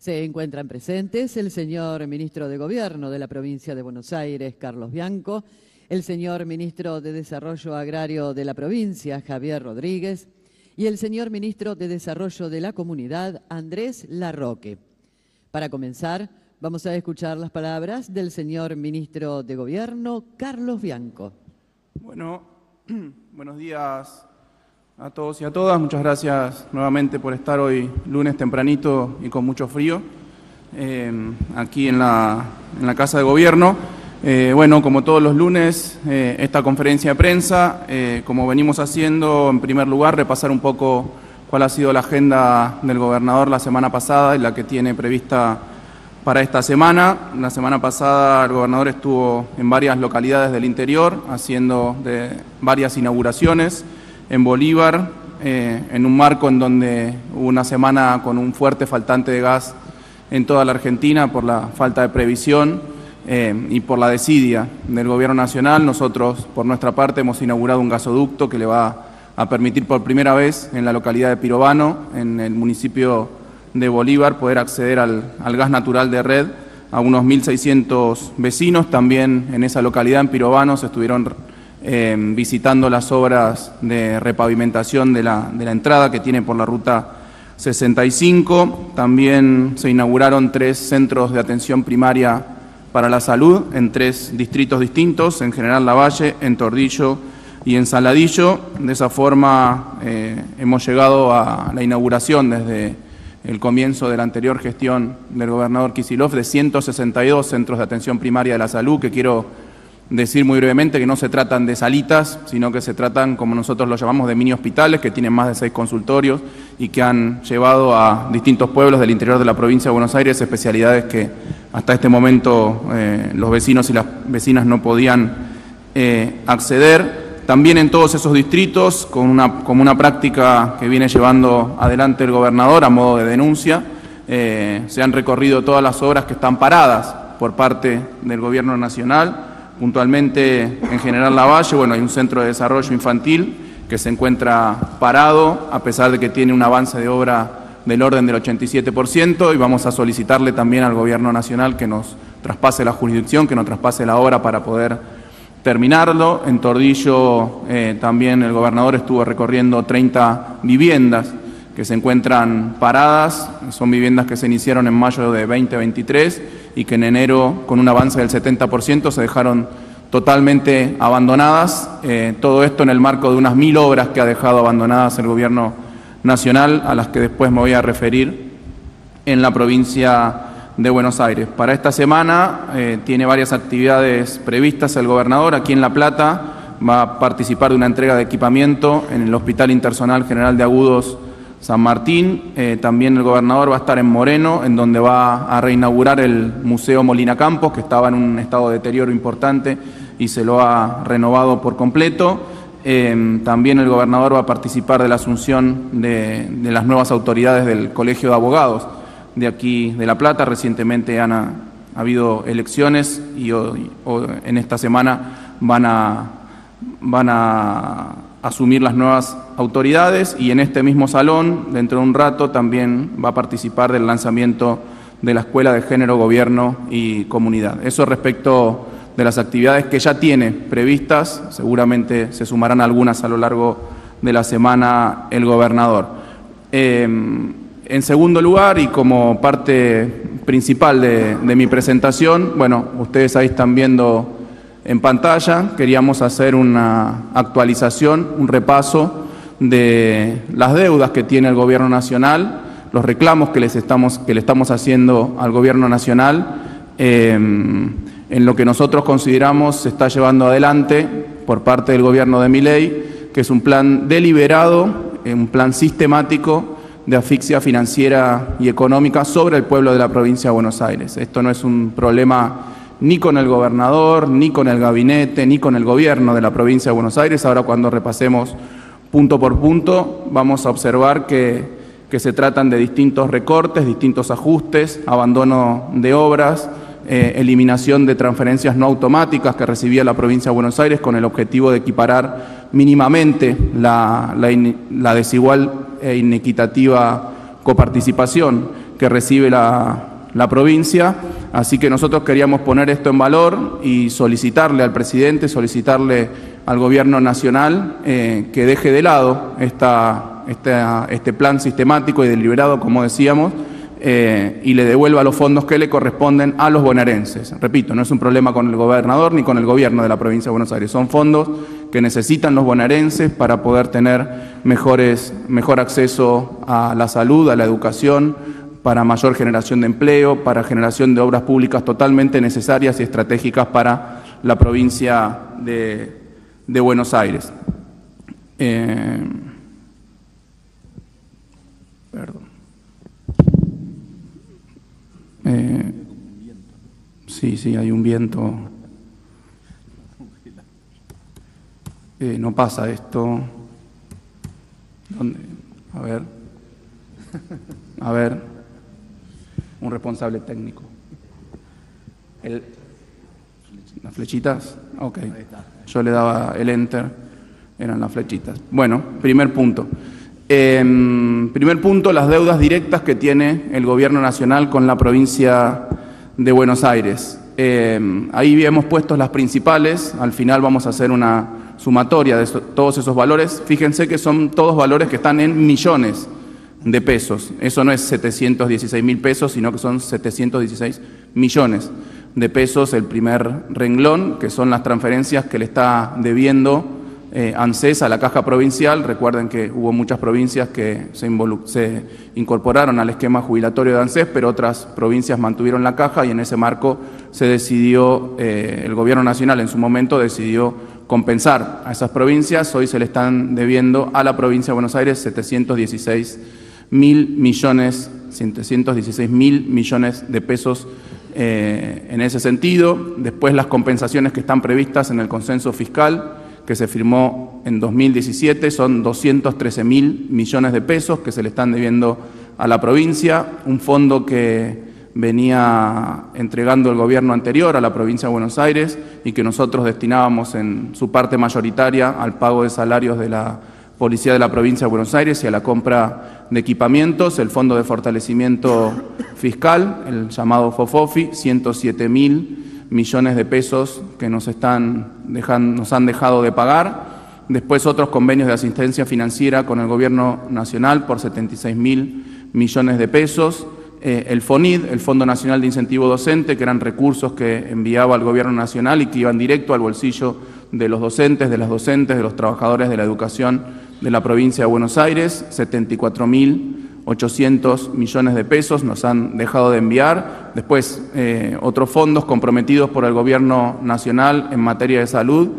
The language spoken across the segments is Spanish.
Se encuentran presentes el señor Ministro de Gobierno de la Provincia de Buenos Aires, Carlos Bianco, el señor Ministro de Desarrollo Agrario de la provincia, Javier Rodríguez, y el señor Ministro de Desarrollo de la Comunidad, Andrés Larroque. Para comenzar, vamos a escuchar las palabras del señor Ministro de Gobierno, Carlos Bianco. Bueno, buenos días a todos y a todas. Muchas gracias nuevamente por estar hoy lunes tempranito y con mucho frío aquí en la Casa de Gobierno. Bueno, como todos los lunes, esta conferencia de prensa, como venimos haciendo, en primer lugar, repasar un poco cuál ha sido la agenda del gobernador la semana pasada y la que tiene prevista para esta semana. La semana pasada el gobernador estuvo en varias localidades del interior haciendo varias inauguraciones en Bolívar, en un marco en donde hubo una semana con un fuerte faltante de gas en toda la Argentina por la falta de previsión y por la desidia del Gobierno Nacional. Nosotros, por nuestra parte, hemos inaugurado un gasoducto que le va a permitir por primera vez en la localidad de Pirovano, en el municipio de Bolívar, poder acceder al gas natural de red a unos 1.600 vecinos. También en esa localidad, en Pirovano, se estuvieron visitando las obras de repavimentación de la entrada que tiene por la ruta 65. También se inauguraron 3 centros de atención primaria para la salud en 3 distritos distintos, en General Lavalle, en Tordillo y en Saladillo. De esa forma hemos llegado a la inauguración desde el comienzo de la anterior gestión del gobernador Kicillof de 162 centros de atención primaria de la salud, que quiero decir muy brevemente que no se tratan de salitas, sino que se tratan, como nosotros lo llamamos, de mini hospitales, que tienen más de 6 consultorios y que han llevado a distintos pueblos del interior de la provincia de Buenos Aires especialidades que hasta este momento los vecinos y las vecinas no podían acceder. También en todos esos distritos, como una práctica que viene llevando adelante el gobernador a modo de denuncia, se han recorrido todas las obras que están paradas por parte del Gobierno Nacional. Puntualmente en General Lavalle, bueno, hay un centro de desarrollo infantil que se encuentra parado a pesar de que tiene un avance de obra del orden del 87%, y vamos a solicitarle también al Gobierno Nacional que nos traspase la jurisdicción, que nos traspase la obra para poder terminarlo. En Tordillo también el gobernador estuvo recorriendo 30 viviendas que se encuentran paradas. Son viviendas que se iniciaron en mayo de 2023 y que en enero, con un avance del 70%, se dejaron totalmente abandonadas. Todo esto en el marco de unas 1000 obras que ha dejado abandonadas el Gobierno Nacional, a las que después me voy a referir, en la provincia de Buenos Aires. Para esta semana tiene varias actividades previstas el gobernador. Aquí en La Plata va a participar de una entrega de equipamiento en el Hospital Intersonal General de Agudos San Martín. También el gobernador va a estar en Moreno, en donde va a reinaugurar el Museo Molina Campos, que estaba en un estado de deterioro importante y se lo ha renovado por completo. También el gobernador va a participar de la asunción de las nuevas autoridades del Colegio de Abogados de aquí de La Plata. Recientemente ha habido elecciones y en esta semana van a asumir las nuevas autoridades, y en este mismo salón, dentro de un rato, también va a participar del lanzamiento de la Escuela de Género, Gobierno y Comunidad. Eso respecto de las actividades que ya tiene previstas. Seguramente se sumarán algunas a lo largo de la semana el gobernador. En segundo lugar, y como parte principal de mi presentación, bueno, ustedes ahí están viendo en pantalla, queríamos hacer una actualización, un repaso de las deudas que tiene el Gobierno Nacional, los reclamos que le estamos haciendo al Gobierno Nacional, en lo que nosotros consideramos se está llevando adelante por parte del gobierno de Milei, que es un plan deliberado, un plan sistemático de asfixia financiera y económica sobre el pueblo de la provincia de Buenos Aires. Esto no es un problema ni con el gobernador, ni con el gabinete, ni con el gobierno de la provincia de Buenos Aires. Ahora, cuando repasemos punto por punto, vamos a observar que se tratan de distintos recortes, distintos ajustes, abandono de obras, eliminación de transferencias no automáticas que recibía la provincia de Buenos Aires con el objetivo de equiparar mínimamente la desigual e inequitativa coparticipación que recibe la provincia, así que nosotros queríamos poner esto en valor y solicitarle al presidente, solicitarle al gobierno nacional que deje de lado este plan sistemático y deliberado, como decíamos, y le devuelva los fondos que le corresponden a los bonaerenses. Repito, no es un problema con el gobernador ni con el gobierno de la provincia de Buenos Aires, son fondos que necesitan los bonaerenses para poder tener mejor acceso a la salud, a la educación, para mayor generación de empleo, para generación de obras públicas totalmente necesarias y estratégicas para la provincia de Buenos Aires. Perdón. Sí, hay un viento. No pasa esto. ¿Dónde? A ver. Un responsable técnico. ¿Las flechitas? Ok. Yo le daba el enter, eran las flechitas. Bueno, primer punto. Primer punto, las deudas directas que tiene el gobierno nacional con la provincia de Buenos Aires. Ahí hemos puesto las principales, al final vamos a hacer una sumatoria de todos esos valores. Fíjense que son todos valores que están en millones de pesos. Eso no es 716.000 pesos, sino que son 716 millones de pesos el primer renglón, que son las transferencias que le está debiendo ANSES a la Caja Provincial. Recuerden que hubo muchas provincias que se incorporaron al esquema jubilatorio de ANSES, pero otras provincias mantuvieron la Caja y en ese marco se decidió, el Gobierno Nacional en su momento decidió compensar a esas provincias. Hoy se le están debiendo a la provincia de Buenos Aires 716.000 millones de pesos en ese sentido. Después las compensaciones que están previstas en el consenso fiscal que se firmó en 2017 son 213.000 millones de pesos que se le están debiendo a la provincia, un fondo que venía entregando el gobierno anterior a la provincia de Buenos Aires y que nosotros destinábamos en su parte mayoritaria al pago de salarios de la Policía de la provincia de Buenos Aires y a la compra de equipamientos, el Fondo de Fortalecimiento Fiscal, el llamado FOFOFI, 107.000 millones de pesos que nos han dejado de pagar. Después otros convenios de asistencia financiera con el Gobierno Nacional por 76.000 millones de pesos. El FONID, el Fondo Nacional de Incentivo Docente, que eran recursos que enviaba el Gobierno Nacional y que iban directo al bolsillo de los docentes, de las docentes, de los trabajadores de la educación de la provincia de Buenos Aires, 74.800 millones de pesos nos han dejado de enviar. Después, otros fondos comprometidos por el Gobierno Nacional en materia de salud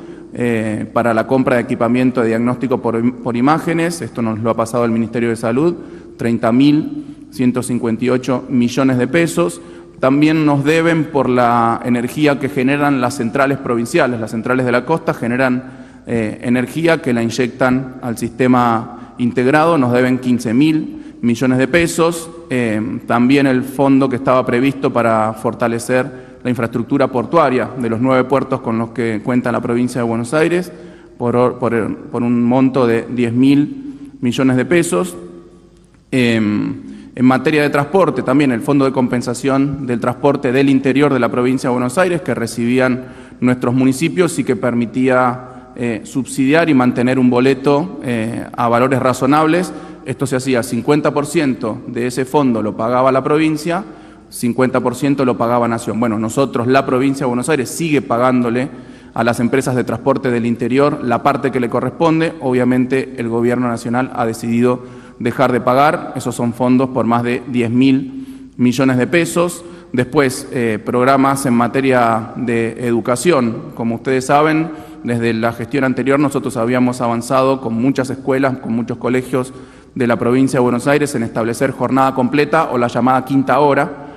para la compra de equipamiento de diagnóstico por imágenes. Esto nos lo ha pasado el Ministerio de Salud, 30.158 millones de pesos. También nos deben por la energía que generan las centrales provinciales. Las centrales de la costa generan energía que la inyectan al sistema integrado, nos deben 15.000 millones de pesos. También el fondo que estaba previsto para fortalecer la infraestructura portuaria de los 9 puertos con los que cuenta la provincia de Buenos Aires, por un monto de 10.000 millones de pesos. En materia de transporte, también el Fondo de Compensación del Transporte del Interior de la provincia de Buenos Aires, que recibían nuestros municipios y que permitía subsidiar y mantener un boleto a valores razonables. Esto se hacía 50% de ese fondo lo pagaba la provincia, 50% lo pagaba Nación. Bueno, nosotros, la provincia de Buenos Aires, sigue pagándole a las empresas de transporte del interior la parte que le corresponde. Obviamente el Gobierno Nacional ha decidido dejar de pagar, esos son fondos por más de 10.000 millones de pesos. Después, programas en materia de educación. Como ustedes saben, desde la gestión anterior nosotros habíamos avanzado con muchas escuelas, con muchos colegios de la provincia de Buenos Aires en establecer jornada completa o la llamada quinta hora,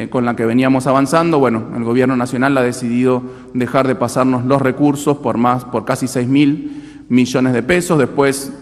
con la que veníamos avanzando. Bueno, el Gobierno Nacional ha decidido dejar de pasarnos los recursos por casi 6.000 millones de pesos. Después,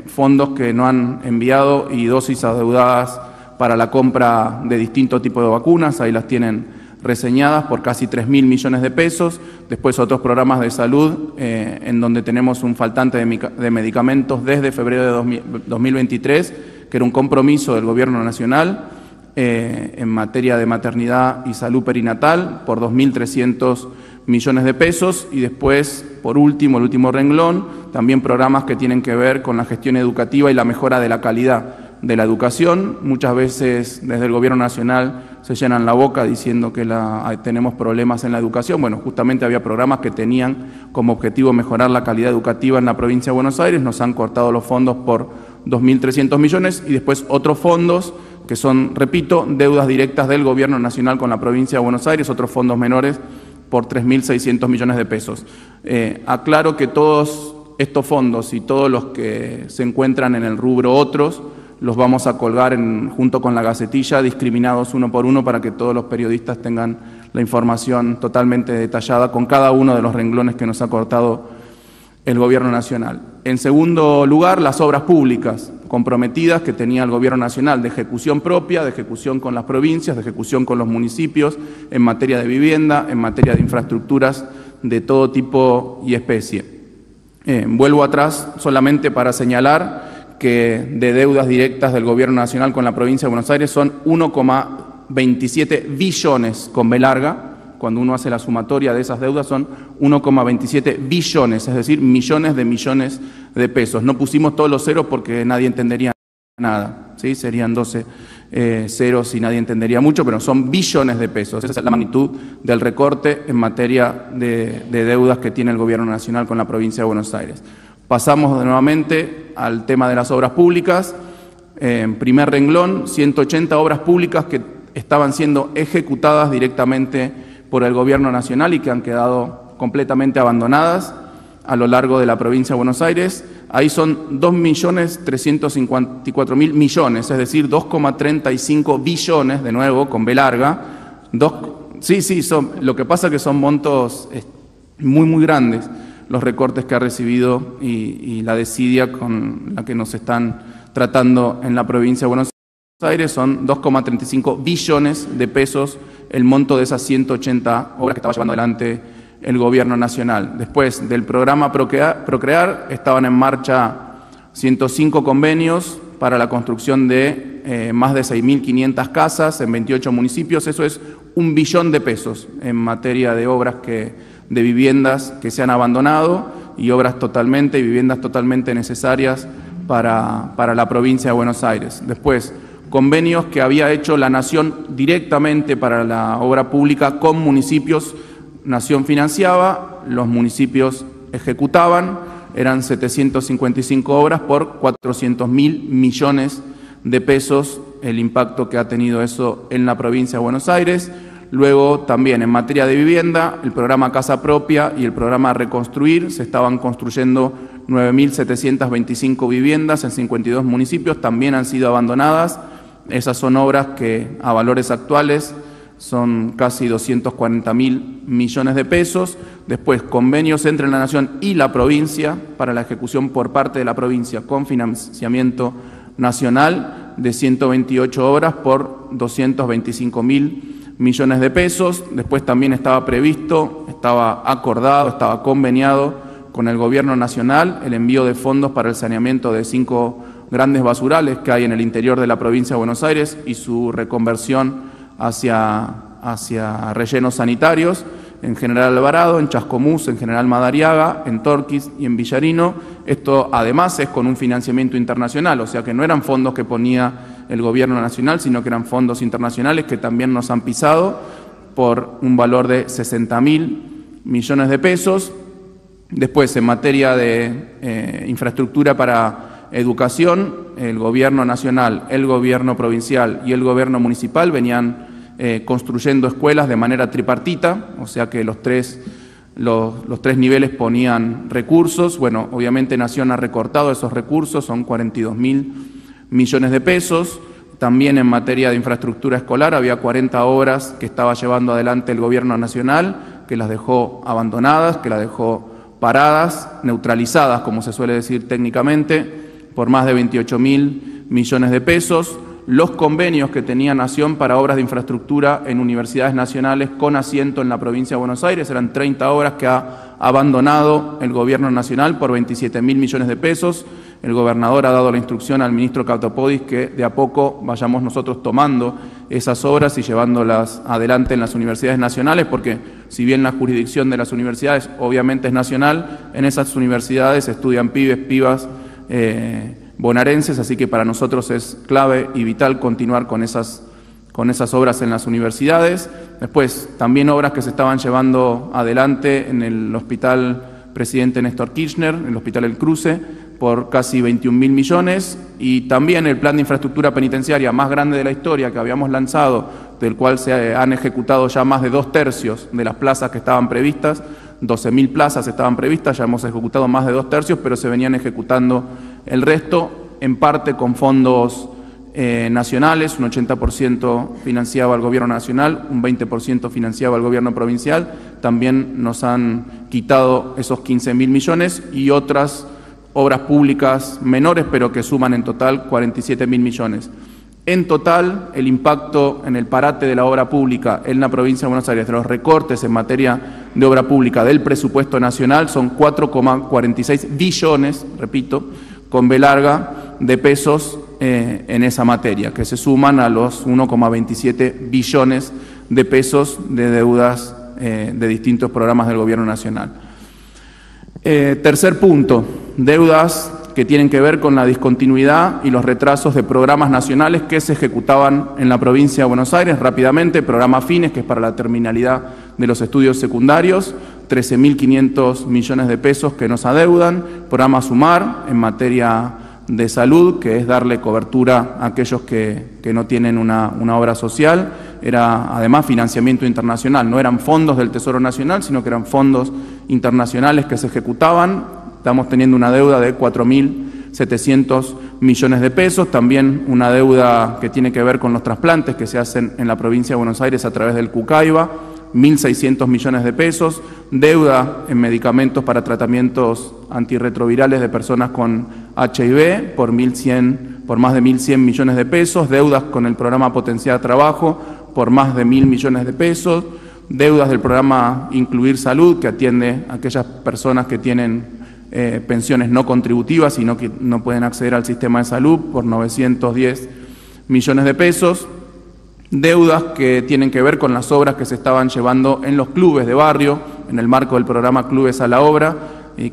fondos que no han enviado y dosis adeudadas para la compra de distintos tipos de vacunas, ahí las tienen reseñadas por casi 3.000 millones de pesos. Después otros programas de salud en donde tenemos un faltante de medicamentos desde febrero de 2023, que era un compromiso del Gobierno Nacional, en materia de maternidad y salud perinatal por 2.300 millones de pesos, y después, por último, el último renglón, también programas que tienen que ver con la gestión educativa y la mejora de la calidad de la educación. Muchas veces desde el Gobierno Nacional se llenan la boca diciendo que tenemos problemas en la educación. Bueno, justamente había programas que tenían como objetivo mejorar la calidad educativa en la provincia de Buenos Aires. Nos han cortado los fondos por 2.300 millones y después otros fondos que son, repito, deudas directas del Gobierno Nacional con la provincia de Buenos Aires, otros fondos menores por 3.600 millones de pesos. Aclaro que todos estos fondos y todos los que se encuentran en el rubro otros los vamos a colgar junto con la Gacetilla, discriminados uno por uno, para que todos los periodistas tengan la información totalmente detallada con cada uno de los renglones que nos ha cortado el Gobierno Nacional. En segundo lugar, las obras públicas comprometidas que tenía el Gobierno Nacional de ejecución propia, de ejecución con las provincias, de ejecución con los municipios, en materia de vivienda, en materia de infraestructuras de todo tipo y especie. Vuelvo atrás solamente para señalar que de deudas directas del Gobierno Nacional con la provincia de Buenos Aires son 1,27 billones con B larga. Cuando uno hace la sumatoria de esas deudas son 1,27 billones, es decir, millones de pesos. No pusimos todos los ceros porque nadie entendería nada, ¿sí? Serían 12 ceros y nadie entendería mucho, pero son billones de pesos. Esa es la magnitud del recorte en materia de deudas que tiene el Gobierno Nacional con la provincia de Buenos Aires. Pasamos nuevamente al tema de las obras públicas. En primer renglón, 180 obras públicas que estaban siendo ejecutadas directamente por el Gobierno Nacional y que han quedado completamente abandonadas a lo largo de la provincia de Buenos Aires. Ahí son 2.354.000 millones, es decir, 2,35 billones, de nuevo, con B larga. Lo que pasa es que son montos muy grandes los recortes que ha recibido y la desidia con la que nos están tratando en la provincia de Buenos Aires. Son 2,35 billones de pesos el monto de esas 180 obras que estaba llevando adelante el Gobierno Nacional. Después del programa Procrear estaban en marcha 105 convenios para la construcción de más de 6.500 casas en 28 municipios. Eso es 1 billón de pesos en materia de obras de viviendas que se han abandonado y viviendas totalmente necesarias para la provincia de Buenos Aires. Después, convenios que había hecho la Nación directamente para la obra pública con municipios. Nación financiaba, los municipios ejecutaban, eran 755 obras por 400.000 millones de pesos el impacto que ha tenido eso en la provincia de Buenos Aires. Luego también en materia de vivienda, el programa Casa Propia y el programa Reconstruir, se estaban construyendo 9.725 viviendas en 52 municipios, también han sido abandonadas. Esas son obras que a valores actuales son casi 240.000 millones de pesos. Después, convenios entre la Nación y la provincia para la ejecución por parte de la provincia con financiamiento nacional de 128 obras por 225.000 millones de pesos. Después también estaba previsto, estaba acordado, estaba conveniado con el Gobierno Nacional el envío de fondos para el saneamiento de 5 grandes basurales que hay en el interior de la provincia de Buenos Aires y su reconversión hacia rellenos sanitarios en General Alvarado, en Chascomús, en General Madariaga, en Torquís y en Villarino. Esto además es con un financiamiento internacional, o sea que no eran fondos que ponía el Gobierno Nacional, sino que eran fondos internacionales que también nos han pisado por un valor de 60.000 millones de pesos. Después, en materia de infraestructura para educación, el Gobierno Nacional, el Gobierno Provincial y el Gobierno Municipal venían construyendo escuelas de manera tripartita, o sea que los tres niveles ponían recursos. Bueno, obviamente Nación ha recortado esos recursos, son 42.000 millones de pesos. También en materia de infraestructura escolar había 40 obras que estaba llevando adelante el Gobierno Nacional, que las dejó abandonadas, que las dejó paradas, neutralizadas, como se suele decir técnicamente, por más de 28.000 millones de pesos. Los convenios que tenía Nación para obras de infraestructura en universidades nacionales con asiento en la provincia de Buenos Aires eran 30 obras que ha abandonado el Gobierno Nacional por 27.000 millones de pesos. el gobernador ha dado la instrucción al ministro Katopodis que de a poco vayamos nosotros tomando esas obras y llevándolas adelante en las universidades nacionales, porque si bien la jurisdicción de las universidades obviamente es nacional, en esas universidades estudian pibes, pibas bonaerenses, así que para nosotros es clave y vital continuar con esas obras en las universidades. Después, también obras que se estaban llevando adelante en el Hospital Presidente Néstor Kirchner, el Hospital El Cruce, por casi 21.000 millones, y también el plan de infraestructura penitenciaria más grande de la historia que habíamos lanzado, del cual se han ejecutado ya más de 2/3 de las plazas que estaban previstas, 12.000 plazas estaban previstas, ya hemos ejecutado más de 2/3, pero se venían ejecutando el resto, en parte con fondos nacionales, un 80% financiaba el gobierno nacional, un 20% financiaba el gobierno provincial. También nos han quitado esos 15.000 millones y otras obras públicas menores, pero que suman en total 47.000 millones. En total, el impacto en el parate de la obra pública en la provincia de Buenos Aires, de los recortes en materia de obra pública del presupuesto nacional, son 4,46 billones, repito, con B larga, de pesos en esa materia, que se suman a los 1,27 billones de pesos de deudas de distintos programas del Gobierno Nacional. Tercer punto, deudas que tienen que ver con la discontinuidad y los retrasos de programas nacionales que se ejecutaban en la provincia de Buenos Aires rápidamente. Programa Fines, que es para la terminalidad de los estudios secundarios, 13.500 millones de pesos que nos adeudan. Programa Sumar, en materia de salud, que es darle cobertura a aquellos que no tienen una obra social. Era además financiamiento internacional, no eran fondos del Tesoro Nacional, sino que eran fondos internacionales que se ejecutaban. Estamos teniendo una deuda de 4.700 millones de pesos, también una deuda que tiene que ver con los trasplantes que se hacen en la provincia de Buenos Aires a través del Cucaiba, 1.600 millones de pesos, deuda en medicamentos para tratamientos antirretrovirales de personas con HIV por más de 1.100 millones de pesos, deudas con el programa Potenciar Trabajo por más de 1.000 millones de pesos, deudas del programa Incluir Salud, que atiende a aquellas personas que tienen pensiones no contributivas y que no pueden acceder al sistema de salud por 910 millones de pesos, deudas que tienen que ver con las obras que se estaban llevando en los clubes de barrio, en el marco del programa Clubes a la Obra,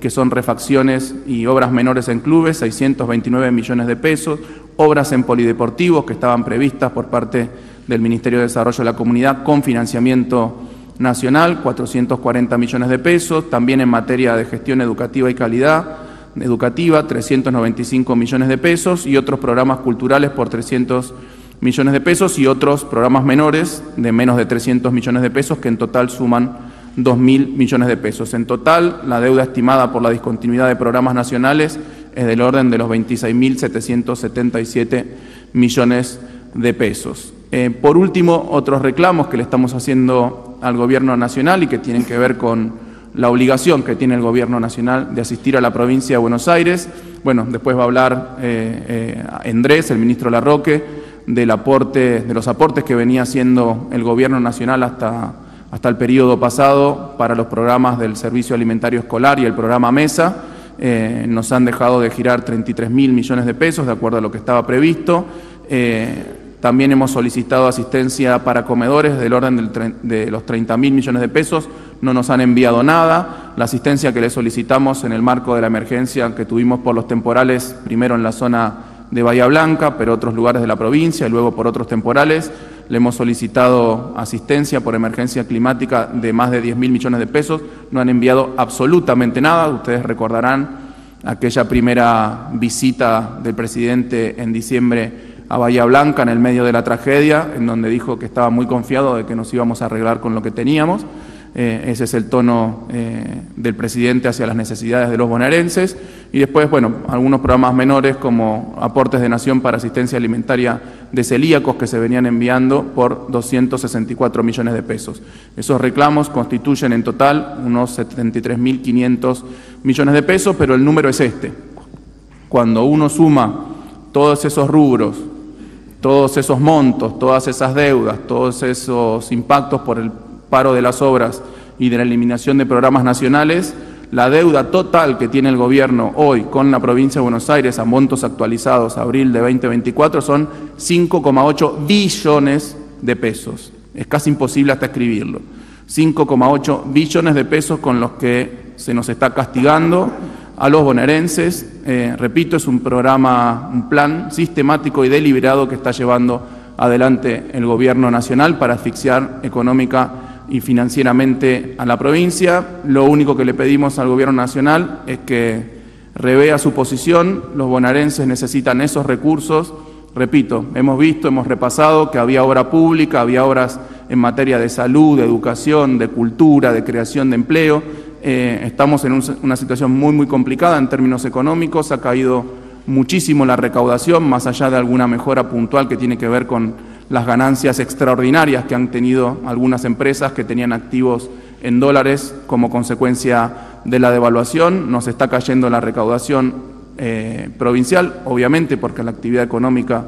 que son refacciones y obras menores en clubes, 629 millones de pesos, obras en polideportivos que estaban previstas por parte del Ministerio de Desarrollo de la Comunidad con financiamiento nacional, 440 millones de pesos, también en materia de gestión educativa y calidad educativa, 395 millones de pesos, y otros programas culturales por 300 millones de pesos y otros programas menores de menos de 300 millones de pesos que en total suman 2.000 millones de pesos. En total, la deuda estimada por la discontinuidad de programas nacionales es del orden de los 26.777 millones de pesos. Por último, otros reclamos que le estamos haciendo al Gobierno Nacional y que tienen que ver con la obligación que tiene el Gobierno Nacional de asistir a la provincia de Buenos Aires. Bueno, después va a hablar Endrés, el ministro Larroque, de los aportes que venía haciendo el Gobierno Nacional hasta el periodo pasado para los programas del Servicio Alimentario Escolar y el programa MESA. Nos han dejado de girar 33.000 millones de pesos, de acuerdo a lo que estaba previsto. También hemos solicitado asistencia para comedores del orden de los 30.000 millones de pesos. No nos han enviado nada. La asistencia que le solicitamos en el marco de la emergencia que tuvimos por los temporales, primero en la zona de Bahía Blanca, pero otros lugares de la provincia y luego por otros temporales, le hemos solicitado asistencia por emergencia climática de más de 10.000 millones de pesos. No han enviado absolutamente nada. Ustedes recordarán aquella primera visita del presidente en diciembre a Bahía Blanca en el medio de la tragedia, en donde dijo que estaba muy confiado de que nos íbamos a arreglar con lo que teníamos. Ese es el tono del presidente hacia las necesidades de los bonaerenses. Y después, bueno, algunos programas menores como aportes de Nación para asistencia alimentaria de celíacos que se venían enviando por 264 millones de pesos. Esos reclamos constituyen en total unos 73.500 millones de pesos, pero el número es este. Cuando uno suma todos esos rubros, todos esos montos, todas esas deudas, todos esos impactos por el paro de las obras y de la eliminación de programas nacionales, La deuda total que tiene el gobierno hoy con la provincia de Buenos Aires a montos actualizados abril de 2024 son 5,8 billones de pesos. Es casi imposible hasta escribirlo. 5,8 billones de pesos con los que se nos está castigando a los bonaerenses. Repito, es un plan sistemático y deliberado que está llevando adelante el gobierno nacional para asfixiar económica y financieramente a la provincia. Lo único que le pedimos al gobierno nacional es que revea su posición. Los bonaerenses necesitan esos recursos. Repito, hemos repasado que había obra pública, había obras en materia de salud, de educación, de cultura, de creación de empleo. Estamos en una situación muy complicada en términos económicos. Ha caído muchísimo la recaudación, más allá de alguna mejora puntual que tiene que ver con las ganancias extraordinarias que han tenido algunas empresas que tenían activos en dólares como consecuencia de la devaluación. Nos está cayendo la recaudación provincial, obviamente, porque la actividad económica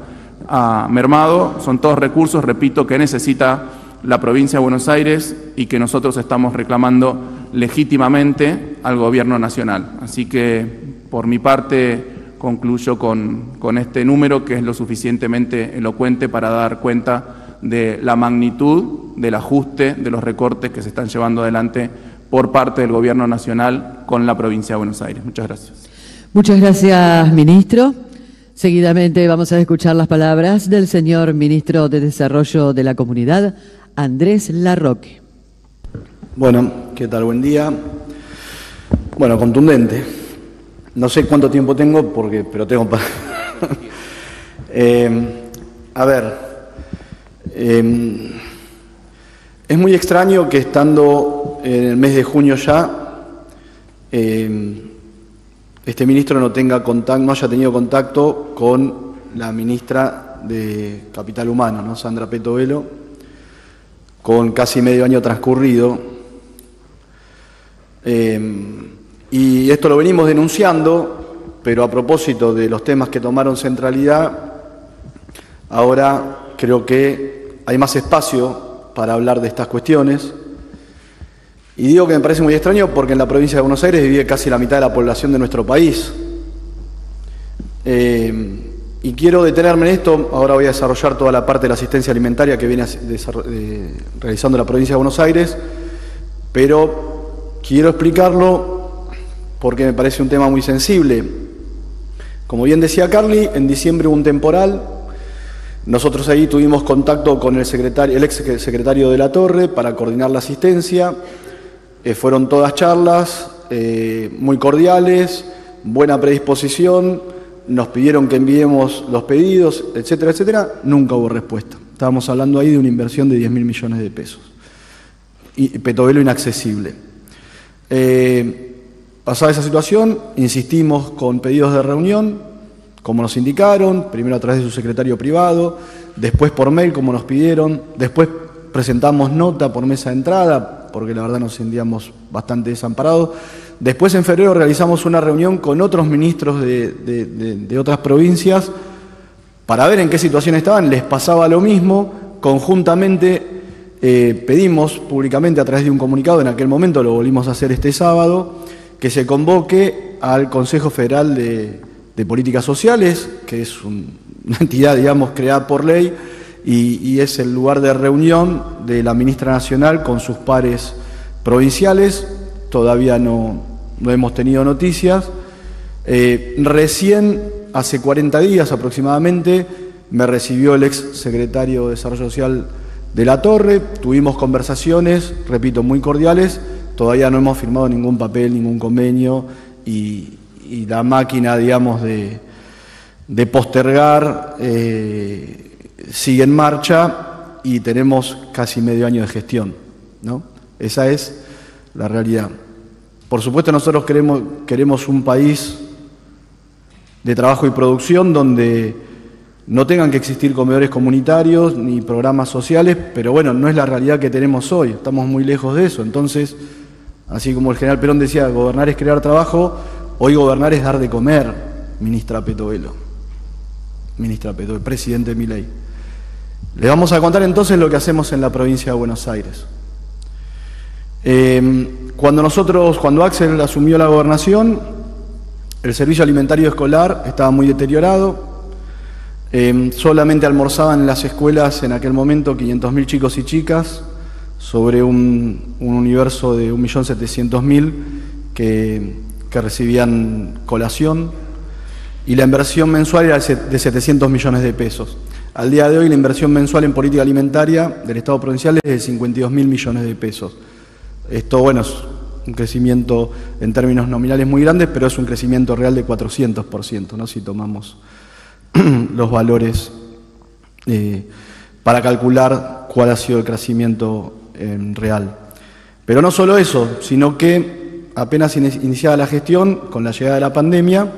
ha mermado. Son todos recursos, repito, que necesita la provincia de Buenos Aires y que nosotros estamos reclamando legítimamente al gobierno nacional. Así que, por mi parte, concluyo con este número que es lo suficientemente elocuente para dar cuenta de la magnitud del ajuste de los recortes que se están llevando adelante por parte del gobierno nacional con la provincia de Buenos Aires. Muchas gracias. Muchas gracias, ministro. Seguidamente vamos a escuchar las palabras del señor ministro de Desarrollo de la Comunidad, Andrés Larroque. Bueno, ¿qué tal? Buen día. Bueno, contundente. No sé cuánto tiempo tengo, pero tengo para... a ver, es muy extraño que estando en el mes de junio ya, este ministro no haya tenido contacto con la ministra de Capital Humano, ¿no? Sandra Petovelo, con casi medio año transcurrido. Y esto lo venimos denunciando, pero a propósito de los temas que tomaron centralidad, ahora creo que hay más espacio para hablar de estas cuestiones. Y digo que me parece muy extraño porque en la provincia de Buenos Aires vive casi la mitad de la población de nuestro país. Y quiero detenerme en esto. Ahora voy a desarrollar toda la parte de la asistencia alimentaria que viene realizando la provincia de Buenos Aires, pero quiero explicarlo porque me parece un tema muy sensible. Como bien decía Carly, en diciembre hubo un temporal. Nosotros ahí tuvimos contacto con el ex secretario de la Torre para coordinar la asistencia. Fueron todas charlas muy cordiales, buena predisposición. Nos pidieron que enviemos los pedidos, etcétera, etcétera. Nunca hubo respuesta. Estábamos hablando ahí de una inversión de 10.000 millones de pesos. Y Petovelo inaccesible. Pasada esa situación, insistimos con pedidos de reunión, como nos indicaron, primero a través de su secretario privado, después por mail, como nos pidieron, después presentamos nota por mesa de entrada, porque la verdad nos sentíamos bastante desamparados. Después, en febrero, realizamos una reunión con otros ministros de otras provincias para ver en qué situación estaban. Les pasaba lo mismo. Conjuntamente pedimos públicamente a través de un comunicado, en aquel momento lo volvimos a hacer este sábado, que se convoque al Consejo Federal de Políticas Sociales, que es una entidad, digamos, creada por ley, y es el lugar de reunión de la ministra nacional con sus pares provinciales. Todavía no hemos tenido noticias. Recién, hace 40 días aproximadamente, me recibió el ex secretario de Desarrollo Social de la Torre. Tuvimos conversaciones, repito, muy cordiales. Todavía no hemos firmado ningún papel, ningún convenio, y la máquina, digamos, de postergar sigue en marcha y tenemos casi medio año de gestión, ¿no? Esa es la realidad. Por supuesto, nosotros queremos un país de trabajo y producción donde no tengan que existir comedores comunitarios ni programas sociales, pero bueno, no es la realidad que tenemos hoy, estamos muy lejos de eso. Entonces, así como el general Perón decía, gobernar es crear trabajo, hoy gobernar es dar de comer, ministra Petovelo, presidente Milei. Les vamos a contar entonces lo que hacemos en la provincia de Buenos Aires. Cuando Axel asumió la gobernación, el servicio alimentario escolar estaba muy deteriorado. Solamente almorzaban en las escuelas en aquel momento 500.000 chicos y chicas sobre un universo de 1.700.000 que recibían colación, y la inversión mensual era de 700 millones de pesos. Al día de hoy la inversión mensual en política alimentaria del Estado provincial es de 52.000 millones de pesos. Esto, bueno, es un crecimiento en términos nominales muy grande, pero es un crecimiento real de 400%, ¿no? Si tomamos los valores para calcular cuál ha sido el crecimiento real. Pero no solo eso, sino que apenas iniciada la gestión, con la llegada de la pandemia,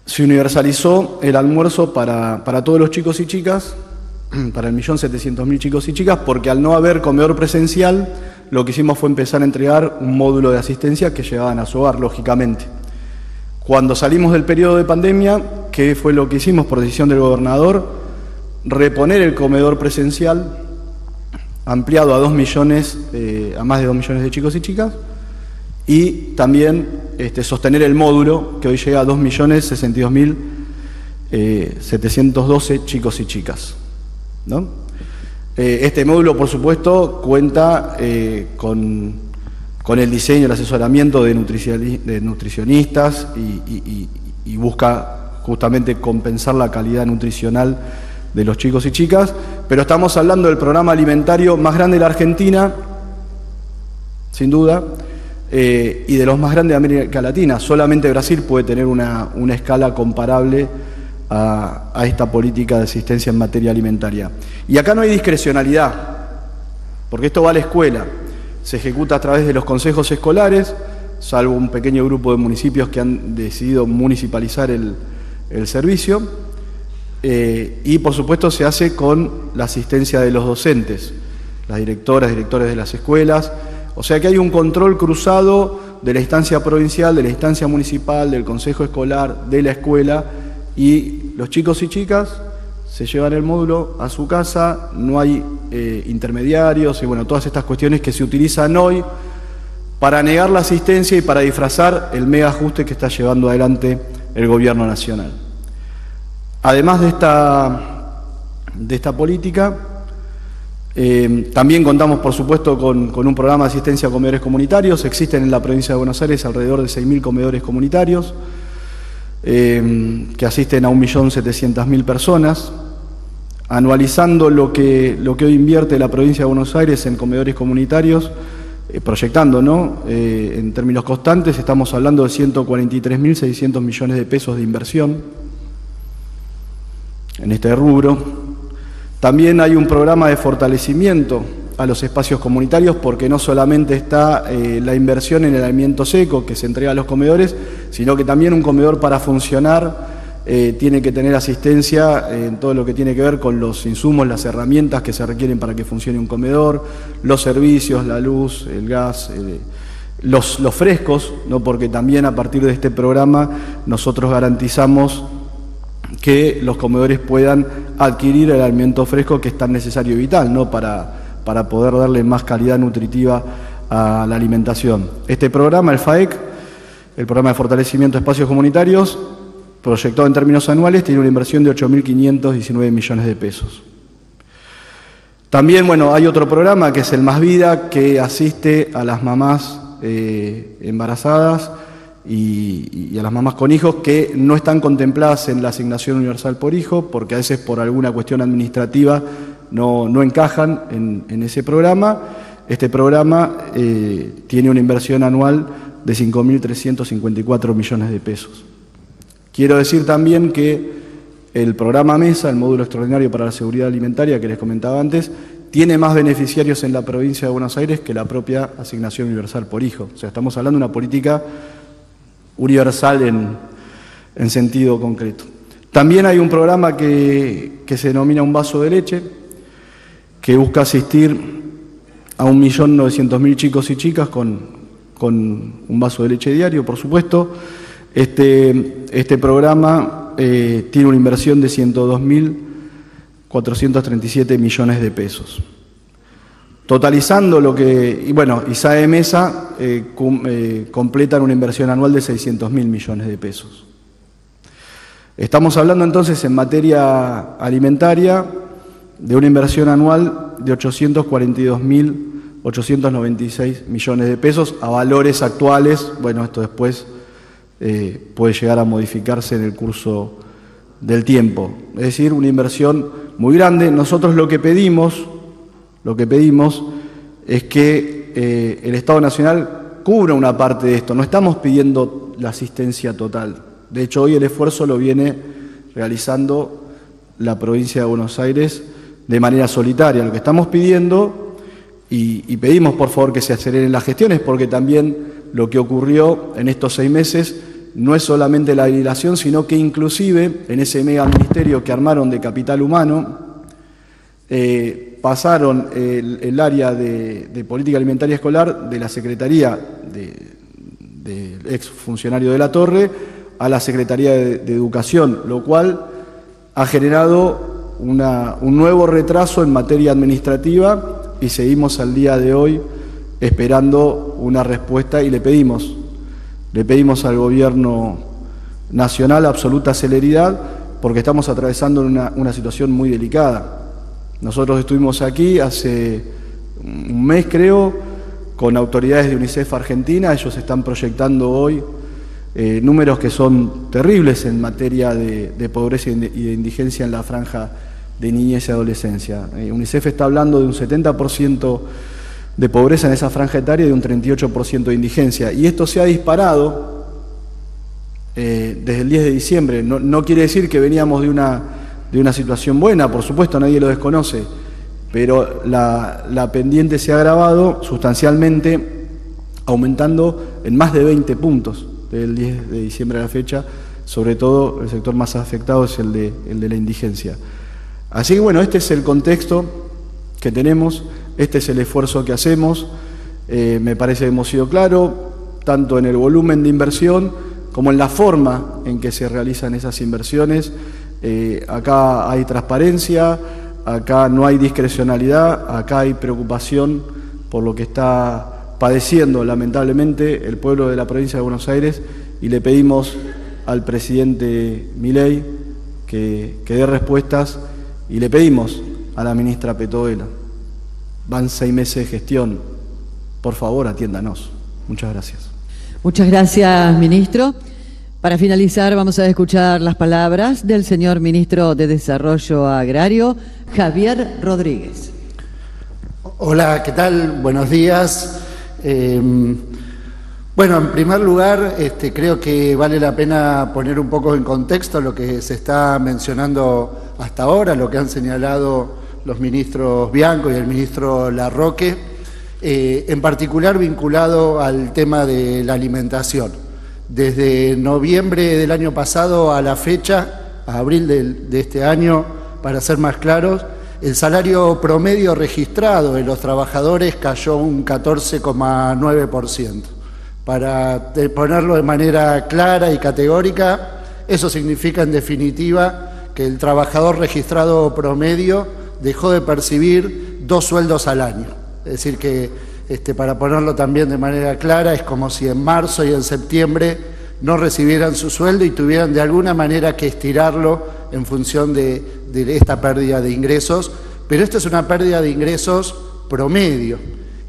se universalizó el almuerzo para todos los chicos y chicas, para 1.700.000 chicos y chicas, porque al no haber comedor presencial, lo que hicimos fue empezar a entregar un módulo de asistencia que llevaban a su hogar, lógicamente. Cuando salimos del periodo de pandemia, ¿qué fue lo que hicimos por decisión del gobernador? Reponer el comedor presencial, ampliado a más de 2 millones de chicos y chicas, y también sostener el módulo que hoy llega a 2.062.712 chicos y chicas, ¿no? Este módulo, por supuesto, cuenta con el diseño y el asesoramiento de nutricionistas y busca justamente compensar la calidad nutricional de los chicos y chicas, pero estamos hablando del programa alimentario más grande de la Argentina, sin duda, y de los más grandes de América Latina. Solamente Brasil puede tener una escala comparable a esta política de asistencia en materia alimentaria. Y acá no hay discrecionalidad, porque esto va a la escuela, se ejecuta a través de los consejos escolares, salvo un pequeño grupo de municipios que han decidido municipalizar el servicio, y por supuesto se hace con la asistencia de los docentes, las directoras, directores de las escuelas. O sea que hay un control cruzado de la instancia provincial, de la instancia municipal, del consejo escolar, de la escuela, y los chicos y chicas se llevan el módulo a su casa, no hay intermediarios y bueno, todas estas cuestiones que se utilizan hoy para negar la asistencia y para disfrazar el mega ajuste que está llevando adelante el gobierno nacional. Además de esta política, también contamos, por supuesto, con un programa de asistencia a comedores comunitarios. Existen en la provincia de Buenos Aires alrededor de 6.000 comedores comunitarios que asisten a 1.700.000 personas. Anualizando lo que hoy invierte la provincia de Buenos Aires en comedores comunitarios, proyectando, ¿no? En términos constantes, estamos hablando de 143.600 millones de pesos de inversión en este rubro. También hay un programa de fortalecimiento a los espacios comunitarios, porque no solamente está la inversión en el alimento seco que se entrega a los comedores, sino que también un comedor para funcionar tiene que tener asistencia en todo lo que tiene que ver con los insumos, las herramientas que se requieren para que funcione un comedor, los servicios, la luz, el gas, los frescos, ¿no? Porque también a partir de este programa nosotros garantizamos que los comedores puedan adquirir el alimento fresco que es tan necesario y vital, ¿no? Para poder darle más calidad nutritiva a la alimentación. Este programa, el FAEC, el Programa de Fortalecimiento de Espacios Comunitarios, proyectado en términos anuales, tiene una inversión de 8.519 millones de pesos. También, bueno, hay otro programa que es el Más Vida, que asiste a las mamás embarazadas y a las mamás con hijos que no están contempladas en la asignación universal por hijo, porque a veces por alguna cuestión administrativa no encajan en ese programa. Este programa tiene una inversión anual de 5.354 millones de pesos. Quiero decir también que el programa MESA, el Módulo Extraordinario para la Seguridad Alimentaria que les comentaba antes, tiene más beneficiarios en la provincia de Buenos Aires que la propia asignación universal por hijo. O sea, estamos hablando de una política universal en sentido concreto. También hay un programa que se denomina Un Vaso de Leche, que busca asistir a 1.900.000 chicos y chicas con un vaso de leche diario, por supuesto. Este programa tiene una inversión de 102.437 millones de pesos. Totalizando lo que, y bueno, y SAE Mesa completan una inversión anual de 600.000 millones de pesos. Estamos hablando entonces en materia alimentaria de una inversión anual de 842.896 millones de pesos a valores actuales. Bueno, esto después puede llegar a modificarse en el curso del tiempo. Es decir, una inversión muy grande. Nosotros lo que pedimos es que el Estado Nacional cubra una parte de esto. No estamos pidiendo la asistencia total. De hecho, hoy el esfuerzo lo viene realizando la provincia de Buenos Aires de manera solitaria. Lo que estamos pidiendo, y pedimos por favor que se aceleren las gestiones, porque también lo que ocurrió en estos 6 meses no es solamente la dilación, sino que inclusive en ese mega ministerio que armaron de capital humano, pasaron el área de política alimentaria escolar de la Secretaría del ex funcionario de la Torre a la Secretaría de Educación, lo cual ha generado un nuevo retraso en materia administrativa y seguimos al día de hoy esperando una respuesta y le pedimos al Gobierno Nacional absoluta celeridad porque estamos atravesando una situación muy delicada. Nosotros estuvimos aquí hace un mes, creo, con autoridades de UNICEF Argentina. Ellos están proyectando hoy números que son terribles en materia de pobreza y de indigencia en la franja de niñez y adolescencia. UNICEF está hablando de un 70% de pobreza en esa franja etaria y de un 38% de indigencia. Y esto se ha disparado desde el 10 de diciembre. No quiere decir que veníamos de una situación buena, por supuesto, nadie lo desconoce, pero la pendiente se ha agravado sustancialmente, aumentando en más de 20 puntos del 10 de diciembre a la fecha. Sobre todo el sector más afectado es el de la indigencia. Así que bueno, este es el contexto que tenemos, este es el esfuerzo que hacemos. Me parece que hemos sido claros, tanto en el volumen de inversión como en la forma en que se realizan esas inversiones. Acá hay transparencia, acá no hay discrecionalidad, acá hay preocupación por lo que está padeciendo lamentablemente el pueblo de la provincia de Buenos Aires, y le pedimos al presidente Milei que dé respuestas, y le pedimos a la ministra Petovela. Van 6 meses de gestión, por favor atiéndanos. Muchas gracias. Muchas gracias, ministro. Para finalizar, vamos a escuchar las palabras del señor ministro de Desarrollo Agrario, Javier Rodríguez. Hola, ¿qué tal? Buenos días. Bueno, en primer lugar, creo que vale la pena poner un poco en contexto lo que se está mencionando hasta ahora, lo que han señalado los ministros Bianco y el ministro Larroque, en particular vinculado al tema de la alimentación. Desde noviembre del año pasado a la fecha, a abril de este año, para ser más claros, el salario promedio registrado de los trabajadores cayó un 14,9%. Para ponerlo de manera clara y categórica, eso significa en definitiva que el trabajador registrado promedio dejó de percibir 2 sueldos al año. Es decir que, para ponerlo también de manera clara, es como si en marzo y en septiembre no recibieran su sueldo y tuvieran de alguna manera que estirarlo en función de esta pérdida de ingresos. Pero esta es una pérdida de ingresos promedio,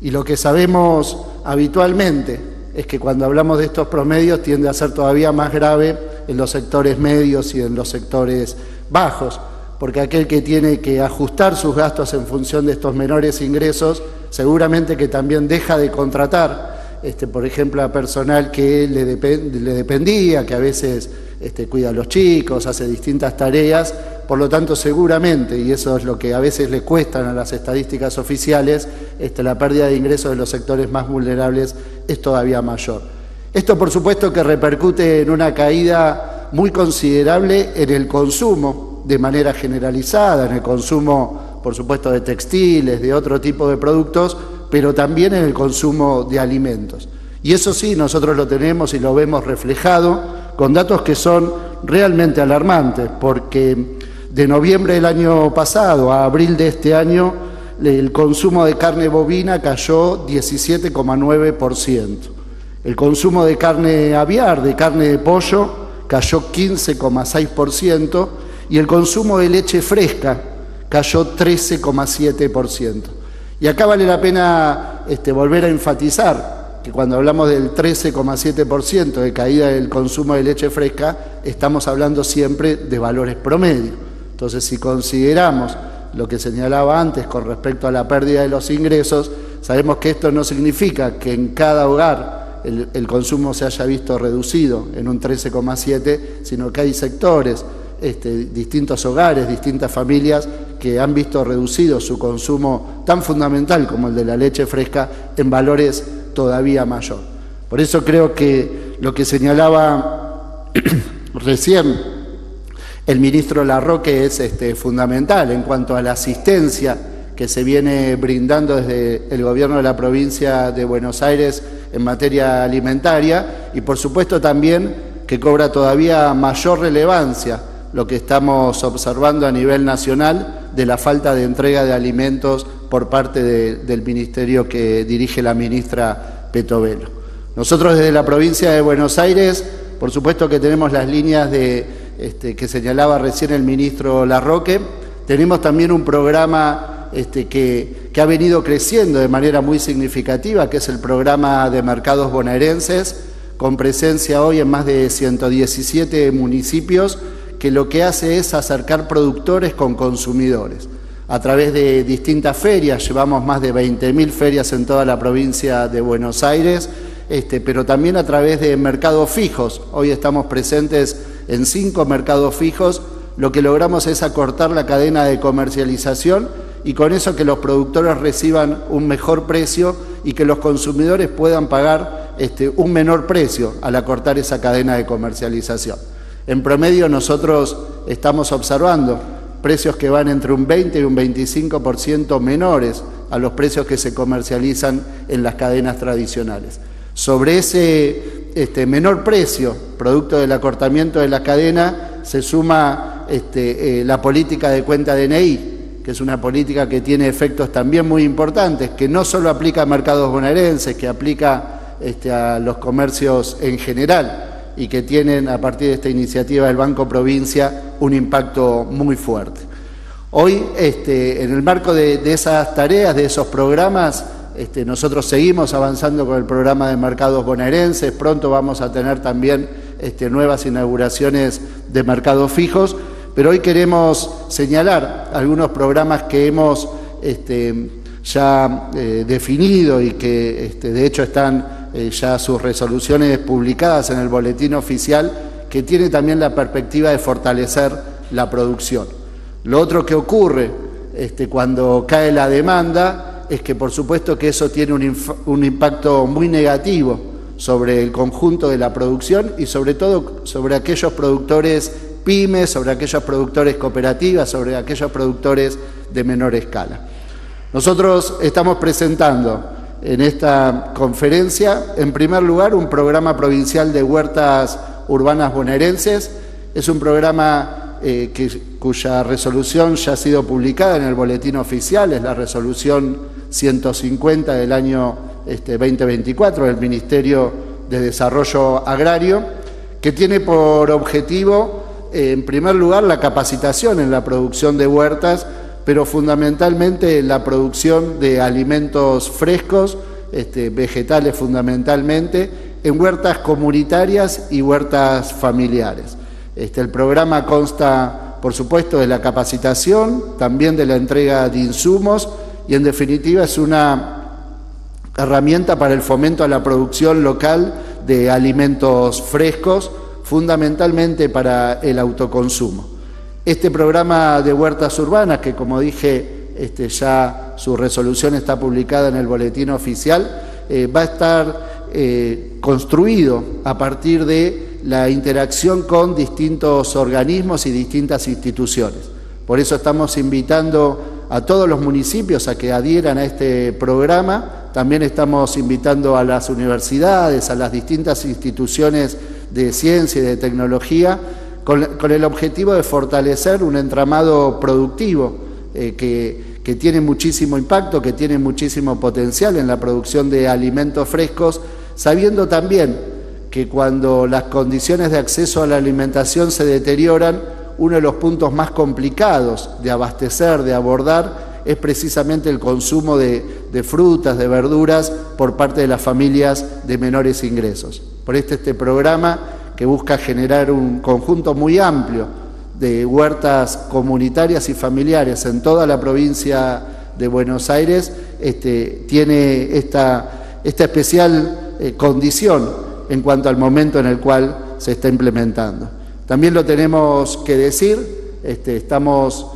y lo que sabemos habitualmente es que cuando hablamos de estos promedios tiende a ser todavía más grave en los sectores medios y en los sectores bajos, porque aquel que tiene que ajustar sus gastos en función de estos menores ingresos, seguramente que también deja de contratar, por ejemplo, a personal que le dependía, que a veces cuida a los chicos, hace distintas tareas. Por lo tanto, seguramente, y eso es lo que a veces le cuestan a las estadísticas oficiales, la pérdida de ingresos de los sectores más vulnerables es todavía mayor. Esto, por supuesto, que repercute en una caída muy considerable en el consumo de manera generalizada, en el consumo, por supuesto, de textiles, de otro tipo de productos, pero también en el consumo de alimentos. Y eso sí, nosotros lo tenemos y lo vemos reflejado con datos que son realmente alarmantes, porque de noviembre del año pasado a abril de este año, el consumo de carne bovina cayó 17,9%. El consumo de carne aviar, de carne de pollo, cayó 15,6%, y el consumo de leche fresca cayó 13,7%. Y acá vale la pena volver a enfatizar que cuando hablamos del 13,7% de caída del consumo de leche fresca, estamos hablando siempre de valores promedio. Entonces, si consideramos lo que señalaba antes con respecto a la pérdida de los ingresos, sabemos que esto no significa que en cada hogar el consumo se haya visto reducido en un 13,7%, sino que hay sectores, distintos hogares, distintas familias que han visto reducido su consumo tan fundamental como el de la leche fresca en valores todavía mayor. Por eso creo que lo que señalaba recién el ministro Larroque es fundamental en cuanto a la asistencia que se viene brindando desde el gobierno de la provincia de Buenos Aires en materia alimentaria, y por supuesto también que cobra todavía mayor relevancia lo que estamos observando a nivel nacional de la falta de entrega de alimentos por parte del ministerio que dirige la ministra Petovelo. Nosotros desde la provincia de Buenos Aires, por supuesto que tenemos las líneas que señalaba recién el ministro Larroque. Tenemos también un programa que ha venido creciendo de manera muy significativa, que es el programa de mercados bonaerenses, con presencia hoy en más de 117 municipios, que lo que hace es acercar productores con consumidores. A través de distintas ferias, llevamos más de 20.000 ferias en toda la provincia de Buenos Aires, pero también a través de mercados fijos. Hoy estamos presentes en 5 mercados fijos. Lo que logramos es acortar la cadena de comercialización y con eso que los productores reciban un mejor precio y que los consumidores puedan pagar un menor precio al acortar esa cadena de comercialización. En promedio nosotros estamos observando precios que van entre un 20 y un 25% menores a los precios que se comercializan en las cadenas tradicionales. Sobre ese menor precio, producto del acortamiento de la cadena, se suma la política de cuenta DNI, que es una política que tiene efectos también muy importantes, que no solo aplica a mercados bonaerenses, que aplica a los comercios en general, y que tienen, a partir de esta iniciativa del Banco Provincia, un impacto muy fuerte. Hoy, en el marco de esas tareas, de esos programas, nosotros seguimos avanzando con el programa de mercados bonaerenses. Pronto vamos a tener también nuevas inauguraciones de mercados fijos, pero hoy queremos señalar algunos programas que hemos ya definido y que de hecho están ya sus resoluciones publicadas en el boletín oficial, que tiene también la perspectiva de fortalecer la producción. Lo otro que ocurre cuando cae la demanda es que por supuesto que eso tiene un impacto muy negativo sobre el conjunto de la producción y sobre todo sobre aquellos productores pymes, sobre aquellos productores cooperativas, sobre aquellos productores de menor escala. Nosotros estamos presentando en esta conferencia, en primer lugar, un programa provincial de huertas urbanas bonaerenses. Es un programa cuya resolución ya ha sido publicada en el boletín oficial, es la resolución 150 del año 2024 del Ministerio de Desarrollo Agrario, que tiene por objetivo, en primer lugar, la capacitación en la producción de huertas, pero fundamentalmente la producción de alimentos frescos, vegetales fundamentalmente, en huertas comunitarias y huertas familiares. El programa consta, por supuesto, de la capacitación, también de la entrega de insumos y, en definitiva, es una herramienta para el fomento a la producción local de alimentos frescos, fundamentalmente para el autoconsumo. Este programa de huertas urbanas, que como dije, ya su resolución está publicada en el boletín oficial, va a estar construido a partir de la interacción con distintos organismos y distintas instituciones. Por eso estamos invitando a todos los municipios a que adhieran a este programa. También estamos invitando a las universidades, a las distintas instituciones de ciencia y de tecnología, con el objetivo de fortalecer un entramado productivo que que tiene muchísimo impacto, que tiene muchísimo potencial en la producción de alimentos frescos, sabiendo también que cuando las condiciones de acceso a la alimentación se deterioran, uno de los puntos más complicados de abastecer, de abordar, es precisamente el consumo de frutas, de verduras por parte de las familias de menores ingresos. Por este programa que busca generar un conjunto muy amplio de huertas comunitarias y familiares en toda la provincia de Buenos Aires, tiene esta especial condición en cuanto al momento en el cual se está implementando. También lo tenemos que decir, estamos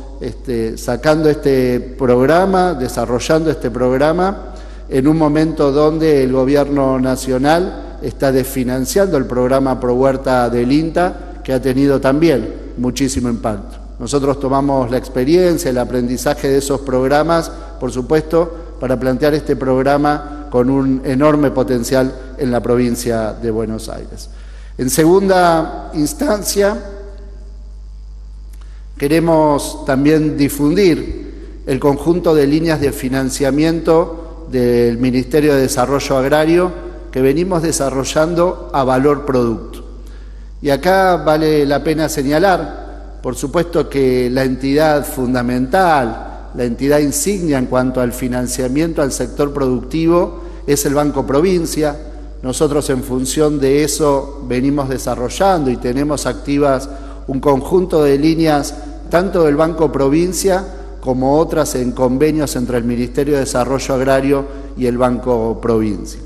sacando este programa, desarrollando este programa en un momento donde el Gobierno Nacional está desfinanciando el programa Pro Huerta del INTA, que ha tenido también muchísimo impacto. Nosotros tomamos la experiencia, el aprendizaje de esos programas, por supuesto, para plantear este programa con un enorme potencial en la provincia de Buenos Aires. En segunda instancia, queremos también difundir el conjunto de líneas de financiamiento del Ministerio de Desarrollo Agrario que venimos desarrollando a valor producto. Y acá vale la pena señalar, por supuesto, que la entidad fundamental, la entidad insignia en cuanto al financiamiento al sector productivo es el Banco Provincia. Nosotros en función de eso venimos desarrollando y tenemos activas un conjunto de líneas tanto del Banco Provincia como otras en convenios entre el Ministerio de Desarrollo Agrario y el Banco Provincia.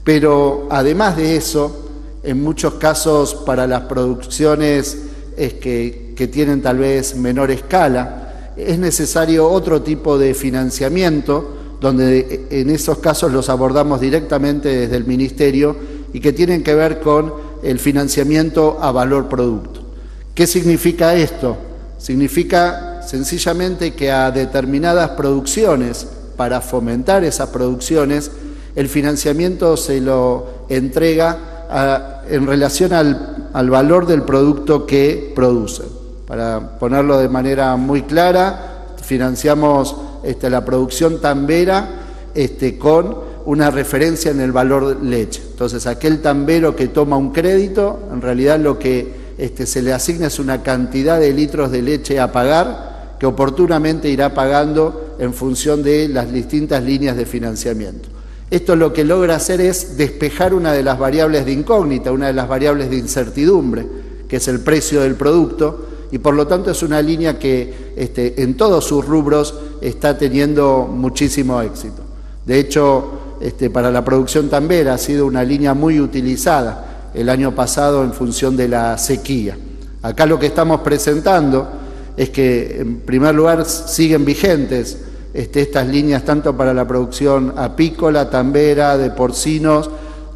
Pero además de eso, en muchos casos para las producciones que tienen tal vez menor escala, es necesario otro tipo de financiamiento, donde en esos casos los abordamos directamente desde el Ministerio y que tienen que ver con el financiamiento a valor producto. ¿Qué significa esto? Significa sencillamente que a determinadas producciones, para fomentar esas producciones, el financiamiento se lo entrega en relación al valor del producto que producen. Para ponerlo de manera muy clara, financiamos la producción tambera con una referencia en el valor leche. Entonces, aquel tambero que toma un crédito, en realidad lo que se le asigna es una cantidad de litros de leche a pagar, que oportunamente irá pagando en función de las distintas líneas de financiamiento. Esto lo que logra hacer es despejar una de las variables de incógnita, una de las variables de incertidumbre, que es el precio del producto, y por lo tanto es una línea que en todos sus rubros está teniendo muchísimo éxito. De hecho, para la producción tambera ha sido una línea muy utilizada el año pasado en función de la sequía. Acá lo que estamos presentando es que, en primer lugar, siguen vigentes estas líneas tanto para la producción apícola, tambera, de porcinos,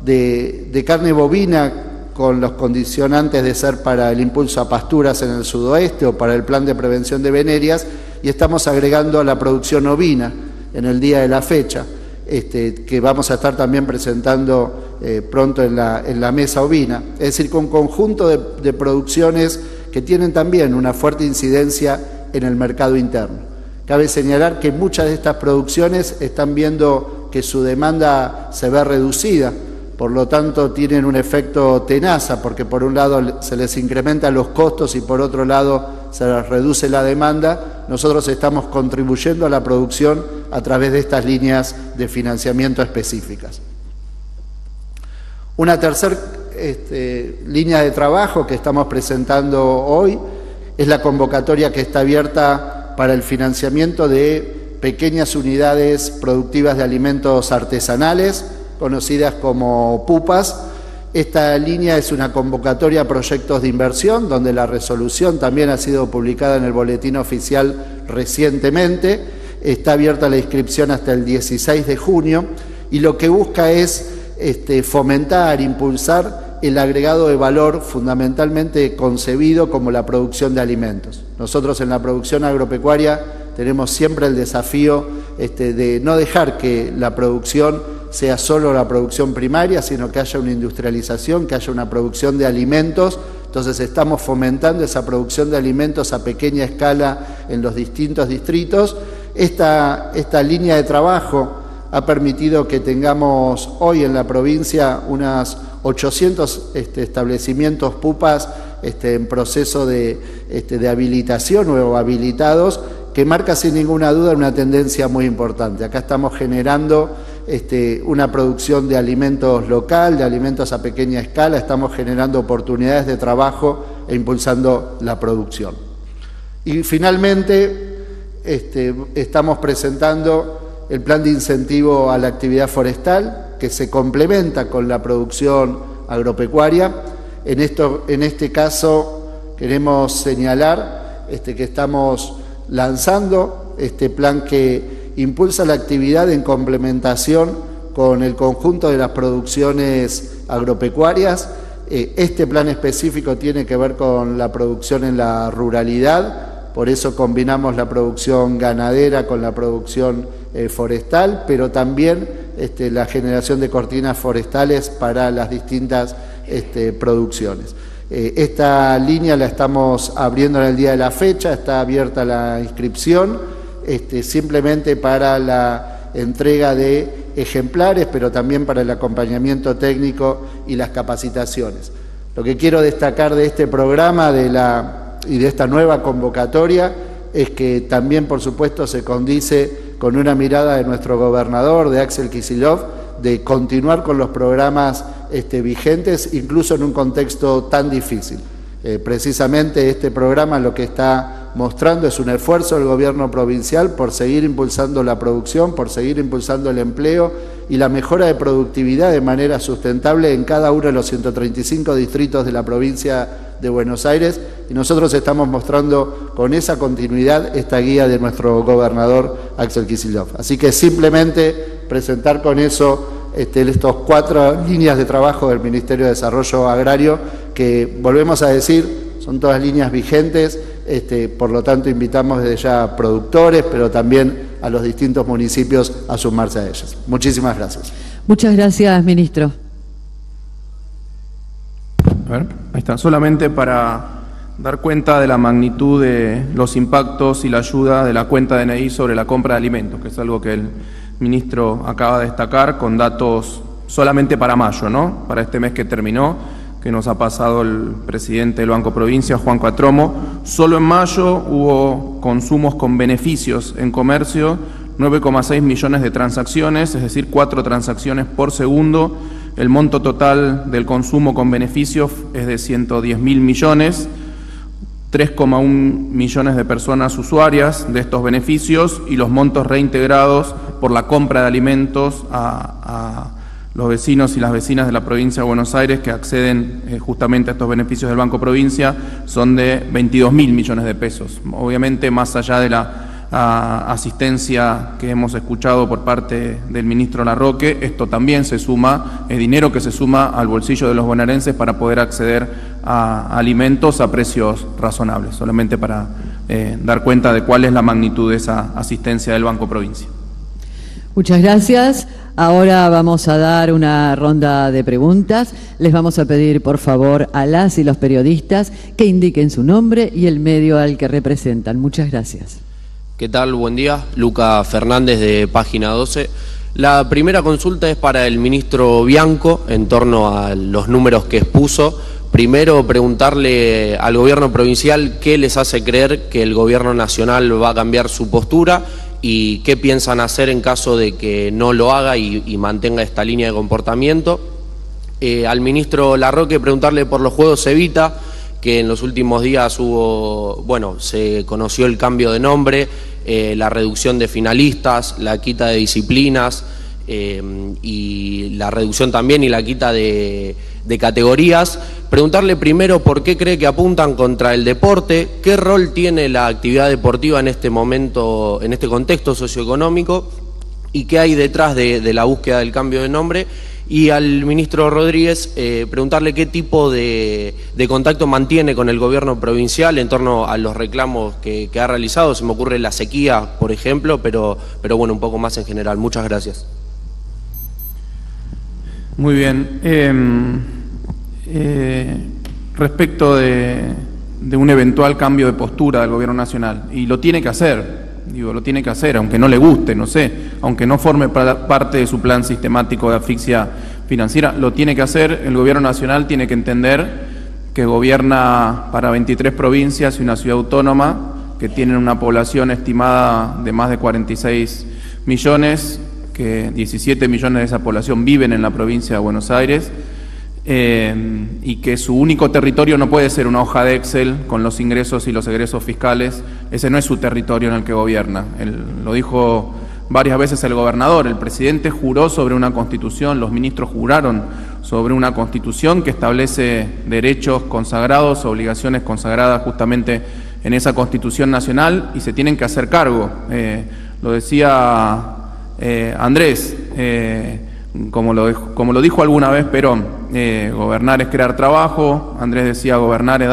de carne bovina, con los condicionantes de ser para el impulso a pasturas en el sudoeste o para el plan de prevención de venerias, y estamos agregando a la producción ovina en el día de la fecha, que vamos a estar también presentando pronto en la mesa ovina. Es decir, con un conjunto de producciones que tienen también una fuerte incidencia en el mercado interno. Cabe señalar que muchas de estas producciones están viendo que su demanda se ve reducida, por lo tanto tienen un efecto tenaza, porque por un lado se les incrementan los costos y por otro lado se les reduce la demanda. Nosotros estamos contribuyendo a la producción a través de estas líneas de financiamiento específicas. Una tercera línea de trabajo que estamos presentando hoy es la convocatoria que está abierta para el financiamiento de pequeñas unidades productivas de alimentos artesanales, conocidas como PUPAs. Esta línea es una convocatoria a proyectos de inversión, donde la resolución también ha sido publicada en el boletín oficial recientemente. Está abierta la inscripción hasta el 16 de junio y lo que busca es fomentar, impulsar el agregado de valor fundamentalmente concebido como la producción de alimentos. Nosotros en la producción agropecuaria tenemos siempre el desafío de no dejar que la producción sea solo la producción primaria, sino que haya una industrialización, que haya una producción de alimentos. Entonces estamos fomentando esa producción de alimentos a pequeña escala en los distintos distritos, esta línea de trabajo ha permitido que tengamos hoy en la provincia unas 800 establecimientos PUPAs en proceso de habilitación o habilitados, que marca sin ninguna duda una tendencia muy importante. Acá estamos generando una producción de alimentos local, de alimentos a pequeña escala, estamos generando oportunidades de trabajo e impulsando la producción. Y finalmente estamos presentando el plan de incentivo a la actividad forestal, que se complementa con la producción agropecuaria. En este caso queremos señalar que estamos lanzando este plan que impulsa la actividad en complementación con el conjunto de las producciones agropecuarias. Este plan específico tiene que ver con la producción en la ruralidad, por eso combinamos la producción ganadera con la producción forestal, pero también la generación de cortinas forestales para las distintas producciones. Esta línea la estamos abriendo en el día de la fecha, está abierta la inscripción, simplemente para la entrega de ejemplares, pero también para el acompañamiento técnico y las capacitaciones. Lo que quiero destacar de este programa y de esta nueva convocatoria es que también, por supuesto, se condice con una mirada de nuestro gobernador, de Axel Kicillof, de continuar con los programas vigentes, incluso en un contexto tan difícil. Precisamente este programa lo que está mostrando es un esfuerzo del gobierno provincial por seguir impulsando la producción, por seguir impulsando el empleo y la mejora de productividad de manera sustentable en cada uno de los 135 distritos de la provincia de Buenos Aires, y nosotros estamos mostrando con esa continuidad esta guía de nuestro gobernador Axel Kicillof. Así que simplemente presentar con eso estos 4 líneas de trabajo del Ministerio de Desarrollo Agrario, que volvemos a decir, son todas líneas vigentes, por lo tanto invitamos desde ya a productores, pero también a los distintos municipios a sumarse a ellas. Muchísimas gracias. Muchas gracias, ministro. A ver, ahí está. Solamente para dar cuenta de la magnitud de los impactos y la ayuda de la cuenta DNI sobre la compra de alimentos, que es algo que el ministro acaba de destacar con datos solamente para mayo, ¿no? Para este mes que terminó, que nos ha pasado el presidente del Banco Provincia, Juan Cuatromo. Solo en mayo hubo consumos con beneficios en comercio, 9,6 millones de transacciones, es decir, 4 transacciones por segundo. El monto total del consumo con beneficios es de 110.000 millones, 3,1 millones de personas usuarias de estos beneficios y los montos reintegrados por la compra de alimentos a los vecinos y las vecinas de la provincia de Buenos Aires que acceden justamente a estos beneficios del Banco Provincia son de 22.000 millones de pesos. Obviamente, más allá de la asistencia que hemos escuchado por parte del ministro Larroque, esto también se suma, es dinero que se suma al bolsillo de los bonaerenses para poder acceder a alimentos a precios razonables, solamente para dar cuenta de cuál es la magnitud de esa asistencia del Banco Provincia. Muchas gracias. Ahora vamos a dar una ronda de preguntas. Les vamos a pedir, por favor, a las y los periodistas que indiquen su nombre y el medio al que representan. Muchas gracias. ¿Qué tal? Buen día. Luca Fernández, de Página 12. La primera consulta es para el ministro Bianco en torno a los números que expuso. Primero, preguntarle al gobierno provincial qué les hace creer que el gobierno nacional va a cambiar su postura y qué piensan hacer en caso de que no lo haga y mantenga esta línea de comportamiento. Al ministro Larroque preguntarle por los Juegos Evita, que en los últimos días se conoció el cambio de nombre, la reducción de finalistas, la quita de disciplinas y la reducción también y la quita de categorías. Preguntarle primero por qué cree que apuntan contra el deporte, qué rol tiene la actividad deportiva en este momento, en este contexto socioeconómico, y qué hay detrás de la búsqueda del cambio de nombre. Y al ministro Rodríguez preguntarle qué tipo de contacto mantiene con el gobierno provincial en torno a los reclamos que ha realizado. Se me ocurre la sequía, por ejemplo, pero bueno, un poco más en general. Muchas gracias. Muy bien. Respecto de un eventual cambio de postura del gobierno nacional, y lo tiene que hacer, Digo, lo tiene que hacer, aunque no le guste, no sé, aunque no forme parte de su plan sistemático de asfixia financiera, lo tiene que hacer. El gobierno nacional tiene que entender que gobierna para 23 provincias y una ciudad autónoma que tienen una población estimada de más de 46 millones, que 17 millones de esa población viven en la provincia de Buenos Aires, y que su único territorio no puede ser una hoja de Excel con los ingresos y los egresos fiscales. Ese no es su territorio en el que gobierna. Lo dijo varias veces el gobernador. El presidente juró sobre una constitución, los ministros juraron sobre una constitución que establece derechos consagrados, obligaciones consagradas justamente en esa Constitución Nacional, y se tienen que hacer cargo. Lo decía Andrés, como lo dijo alguna vez Perón, gobernar es crear trabajo. Andrés decía, gobernar es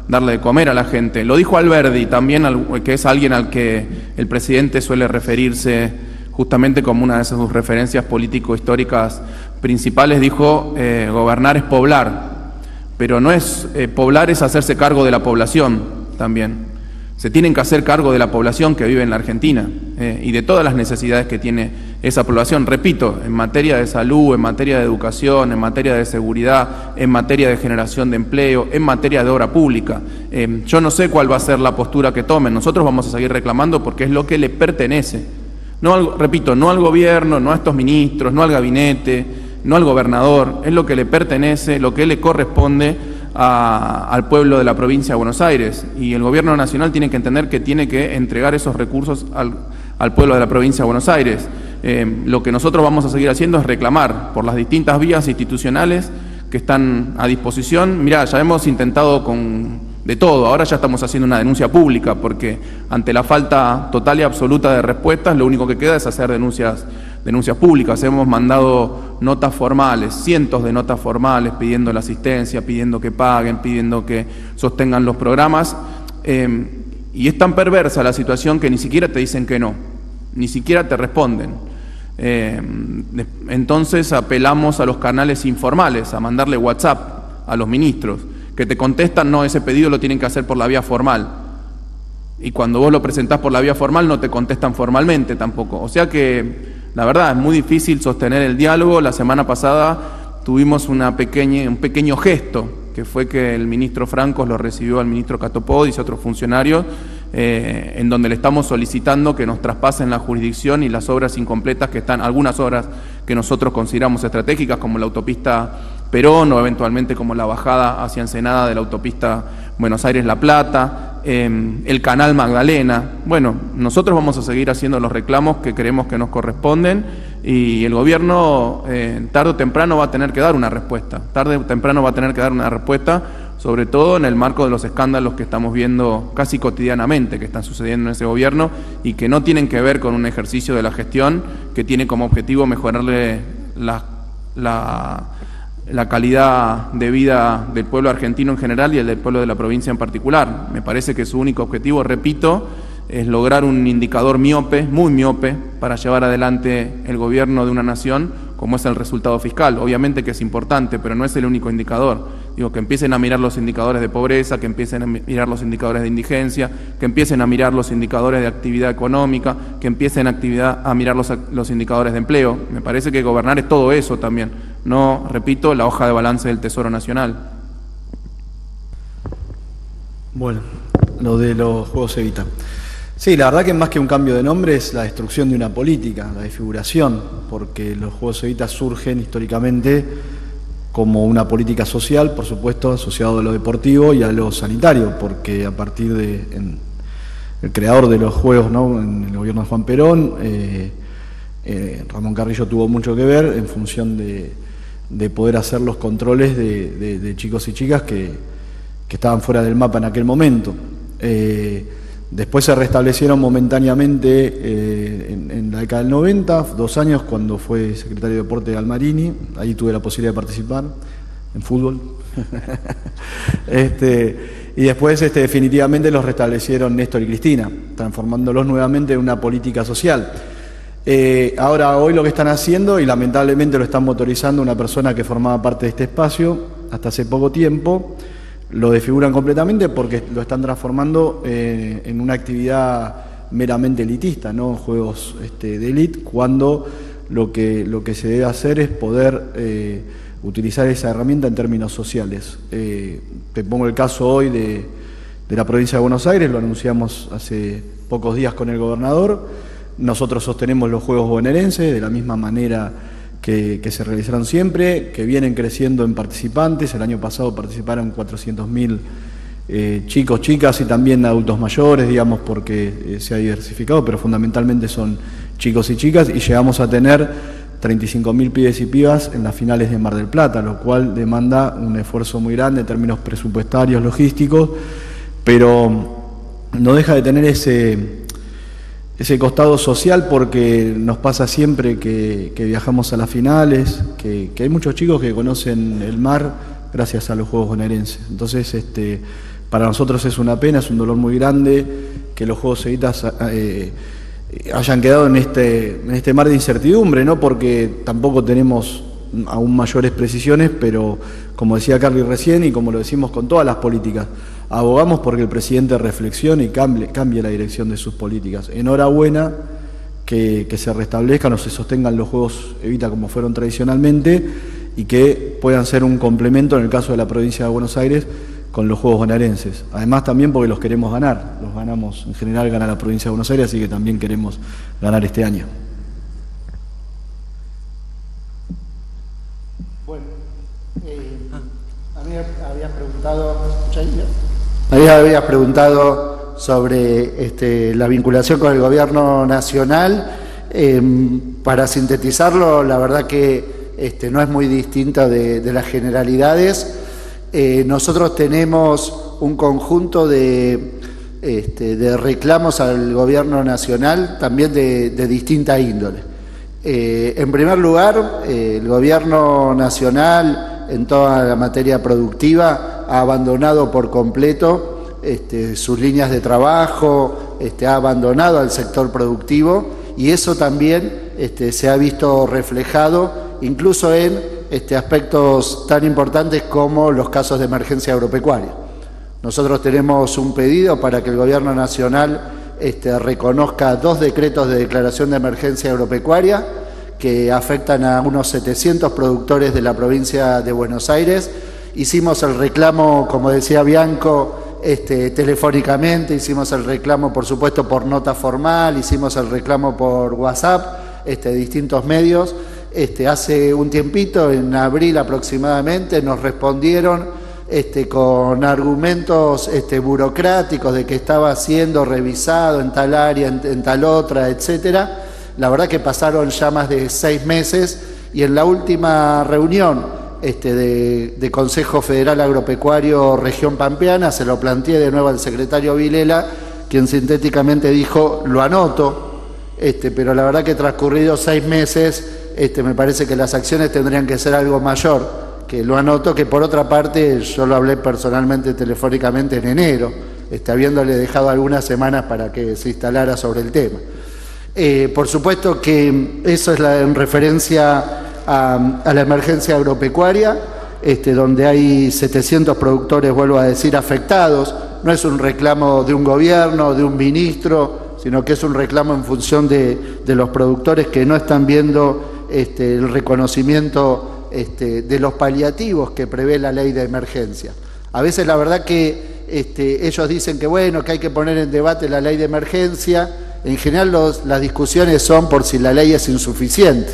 darle de comer a la gente. Lo dijo Alberdi también, que es alguien al que el presidente suele referirse justamente como una de sus referencias político-históricas principales. Dijo, gobernar es poblar, pero no es poblar, es hacerse cargo de la población también. Se tienen que hacer cargo de la población que vive en la Argentina y de todas las necesidades que tiene esa población. Repito, en materia de salud, en materia de educación, en materia de seguridad, en materia de generación de empleo, en materia de obra pública. Yo no sé cuál va a ser la postura que tomen. Nosotros vamos a seguir reclamando porque es lo que le pertenece. Repito, no al gobierno, no a estos ministros, no al gabinete, no al gobernador. Es lo que le pertenece, lo que le corresponde al pueblo de la provincia de Buenos Aires, y el gobierno nacional tiene que entender que tiene que entregar esos recursos al pueblo de la provincia de Buenos Aires. Lo que nosotros vamos a seguir haciendo es reclamar por las distintas vías institucionales que están a disposición. Mirá, ya hemos intentado de todo, ahora ya estamos haciendo una denuncia pública, porque ante la falta total y absoluta de respuestas, lo único que queda es hacer denuncias públicas. Hemos mandado notas formales, cientos de notas formales, pidiendo la asistencia, pidiendo que paguen, pidiendo que sostengan los programas, y es tan perversa la situación que ni siquiera te dicen que no, ni siquiera te responden. Entonces apelamos a los canales informales, a mandarle WhatsApp a los ministros, que te contestan, no, ese pedido lo tienen que hacer por la vía formal. Y cuando vos lo presentás por la vía formal no te contestan formalmente tampoco. O sea que la verdad es muy difícil sostener el diálogo. La semana pasada tuvimos un pequeño gesto, que fue que el ministro Francos lo recibió al ministro Catopodis y otros funcionarios, en donde le estamos solicitando que nos traspasen la jurisdicción y las obras incompletas que están, algunas obras que nosotros consideramos estratégicas, como la autopista Perón, o eventualmente como la bajada hacia Ensenada de la autopista Buenos Aires-La Plata, el canal Magdalena. Bueno, nosotros vamos a seguir haciendo los reclamos que creemos que nos corresponden, y el gobierno tarde o temprano va a tener que dar una respuesta. Tarde o temprano va a tener que dar una respuesta, sobre todo en el marco de los escándalos que estamos viendo casi cotidianamente que están sucediendo en ese gobierno, y que no tienen que ver con un ejercicio de la gestión que tiene como objetivo mejorarle la calidad de vida del pueblo argentino en general y el del pueblo de la provincia en particular. Me parece que su único objetivo, repito, es lograr un indicador miope, muy miope, para llevar adelante el gobierno de una nación, como es el resultado fiscal. Obviamente que es importante, pero no es el único indicador. Digo, que empiecen a mirar los indicadores de pobreza, que empiecen a mirar los indicadores de indigencia, que empiecen a mirar los indicadores de actividad económica, que empiecen a mirar los indicadores de empleo. Me parece que gobernar es todo eso también, no, repito, la hoja de balance del Tesoro Nacional. Bueno, lo de los Juegos Evita. Sí, la verdad que más que un cambio de nombre es la destrucción de una política, la desfiguración, porque los Juegos Evita surgen históricamente como una política social, por supuesto, asociado a lo deportivo y a lo sanitario, porque a partir de el creador de los Juegos, ¿no?, en el gobierno de Juan Perón, Ramón Carrillo tuvo mucho que ver en función de poder hacer los controles de chicos y chicas que estaban fuera del mapa en aquel momento. Después se restablecieron momentáneamente en la década del 90, 2 años, cuando fue secretario de Deporte de Almarini. Ahí tuve la posibilidad de participar en fútbol. Y después definitivamente los restablecieron Néstor y Cristina, transformándolos nuevamente en una política social. Ahora, hoy lo que están haciendo, y lamentablemente lo están motorizando una persona que formaba parte de este espacio hasta hace poco tiempo, lo desfiguran completamente porque lo están transformando en una actividad meramente elitista, no juegos de élite, cuando lo que se debe hacer es poder utilizar esa herramienta en términos sociales. Te pongo el caso hoy de la provincia de Buenos Aires, lo anunciamos hace pocos días con el gobernador. Nosotros sostenemos los Juegos Bonaerenses de la misma manera que se realizaron siempre, que vienen creciendo en participantes. El año pasado participaron 400.000 chicos, chicas y también adultos mayores, digamos, porque se ha diversificado, pero fundamentalmente son chicos y chicas, y llegamos a tener 35.000 pibes y pibas en las finales de Mar del Plata, lo cual demanda un esfuerzo muy grande en términos presupuestarios, logísticos, pero no deja de tener ese costado social, porque nos pasa siempre que viajamos a las finales, que hay muchos chicos que conocen el mar gracias a los Juegos Bonaerenses. Entonces, para nosotros es una pena, es un dolor muy grande que los Juegos Evitas hayan quedado en este mar de incertidumbre, ¿no? Porque tampoco tenemos aún mayores precisiones, pero como decía Carly recién y como lo decimos con todas las políticas, abogamos porque el presidente reflexione y cambie la dirección de sus políticas. Enhorabuena que se restablezcan o se sostengan los Juegos Evita como fueron tradicionalmente y que puedan ser un complemento en el caso de la provincia de Buenos Aires con los Juegos Bonaerenses. Además también porque los queremos ganar, los ganamos, en general gana la provincia de Buenos Aires, así que también queremos ganar este año. Bueno, a mí me habías preguntado sobre la vinculación con el gobierno nacional. Para sintetizarlo, la verdad que no es muy distinta de las generalidades. Nosotros tenemos un conjunto de reclamos al gobierno nacional, también de distinta índole. En primer lugar, el gobierno nacional en toda la materia productiva ha abandonado por completo sus líneas de trabajo, ha abandonado al sector productivo, y eso también se ha visto reflejado incluso en aspectos tan importantes como los casos de emergencia agropecuaria. Nosotros tenemos un pedido para que el gobierno nacional reconozca 2 decretos de declaración de emergencia agropecuaria que afectan a unos 700 productores de la provincia de Buenos Aires. Hicimos el reclamo, como decía Bianco, telefónicamente, hicimos el reclamo, por supuesto, por nota formal, hicimos el reclamo por WhatsApp, distintos medios. Hace un tiempito, en abril aproximadamente, nos respondieron con argumentos burocráticos de que estaba siendo revisado en tal área, en tal otra, etcétera. La verdad que pasaron ya más de 6 meses, y en la última reunión de Consejo Federal Agropecuario Región Pampeana se lo planteé de nuevo al secretario Vilela, quien sintéticamente dijo: lo anoto, pero la verdad que transcurridos 6 meses me parece que las acciones tendrían que ser algo mayor, que lo anoto, que por otra parte yo lo hablé personalmente telefónicamente en enero, habiéndole dejado algunas semanas para que se instalara sobre el tema. Por supuesto que eso es en referencia a la emergencia agropecuaria, donde hay 700 productores, vuelvo a decir, afectados. No es un reclamo de un gobierno, de un ministro, sino que es un reclamo en función de los productores que no están viendo el reconocimiento de los paliativos que prevé la ley de emergencia. A veces la verdad que ellos dicen que bueno, que hay que poner en debate la ley de emergencia. En general las discusiones son por si la ley es insuficiente.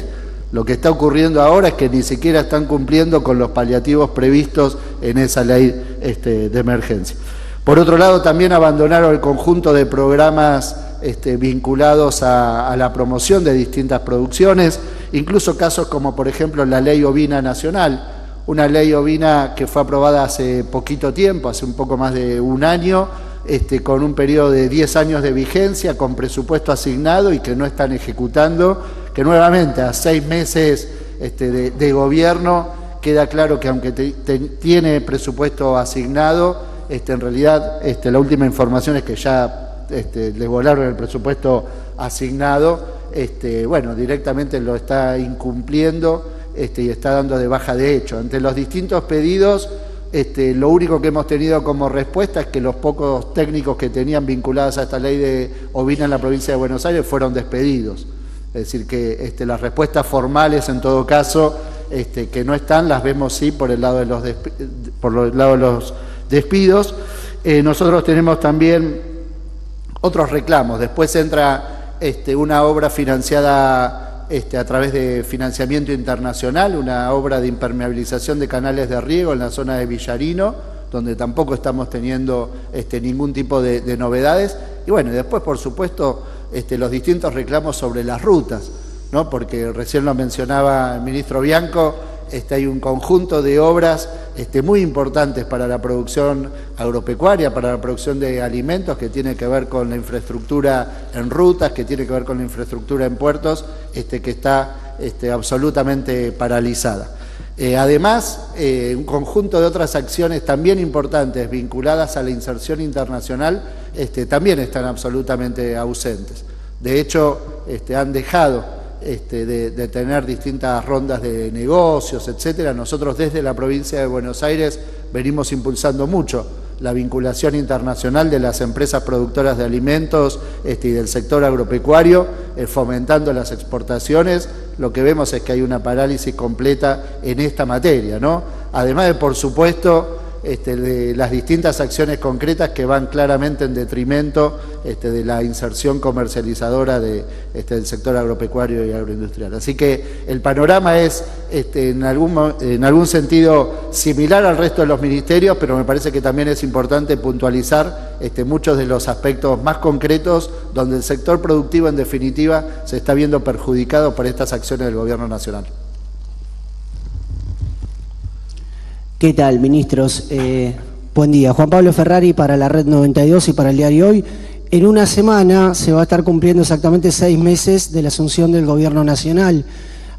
Lo que está ocurriendo ahora es que ni siquiera están cumpliendo con los paliativos previstos en esa ley de emergencia. Por otro lado, también abandonaron el conjunto de programas vinculados a la promoción de distintas producciones, incluso casos como por ejemplo la Ley Ovina Nacional, una ley ovina que fue aprobada hace poquito tiempo, hace un poco más de un año, con un periodo de 10 años de vigencia, con presupuesto asignado y que no están ejecutando, que nuevamente a 6 meses de gobierno queda claro que aunque tiene presupuesto asignado, en realidad la última información es que ya le volaron el presupuesto asignado, bueno, directamente lo está incumpliendo y está dando de baja de hecho. Ante los distintos pedidos, lo único que hemos tenido como respuesta es que los pocos técnicos que tenían vinculadas a esta ley de ovina en la provincia de Buenos Aires fueron despedidos. Es decir, que las respuestas formales, en todo caso, que no están, las vemos sí por el lado de los despidos. Nosotros tenemos también otros reclamos. Después entra una obra financiada a través de financiamiento internacional, una obra de impermeabilización de canales de riego en la zona de Villarino, donde tampoco estamos teniendo ningún tipo de novedades. Y bueno, después, por supuesto, los distintos reclamos sobre las rutas, ¿no? Porque recién lo mencionaba el ministro Bianco, hay un conjunto de obras muy importantes para la producción agropecuaria, para la producción de alimentos, que tiene que ver con la infraestructura en rutas, que tiene que ver con la infraestructura en puertos, que está absolutamente paralizada. Además, un conjunto de otras acciones también importantes vinculadas a la inserción internacional también están absolutamente ausentes. De hecho, han dejado de tener distintas rondas de negocios, etcétera. Nosotros desde la provincia de Buenos Aires venimos impulsando mucho la vinculación internacional de las empresas productoras de alimentos y del sector agropecuario, fomentando las exportaciones. Lo que vemos es que hay una parálisis completa en esta materia, ¿no? Además de, por supuesto, de las distintas acciones concretas que van claramente en detrimento de la inserción comercializadora del sector agropecuario y agroindustrial. Así que el panorama es en algún sentido similar al resto de los ministerios, pero me parece que también es importante puntualizar muchos de los aspectos más concretos donde el sector productivo en definitiva se está viendo perjudicado por estas acciones del Gobierno Nacional. ¿Qué tal, ministros? Buen día. Juan Pablo Ferrari para la Red 92 y para el diario Hoy. En una semana se va a estar cumpliendo exactamente 6 meses de la asunción del Gobierno Nacional.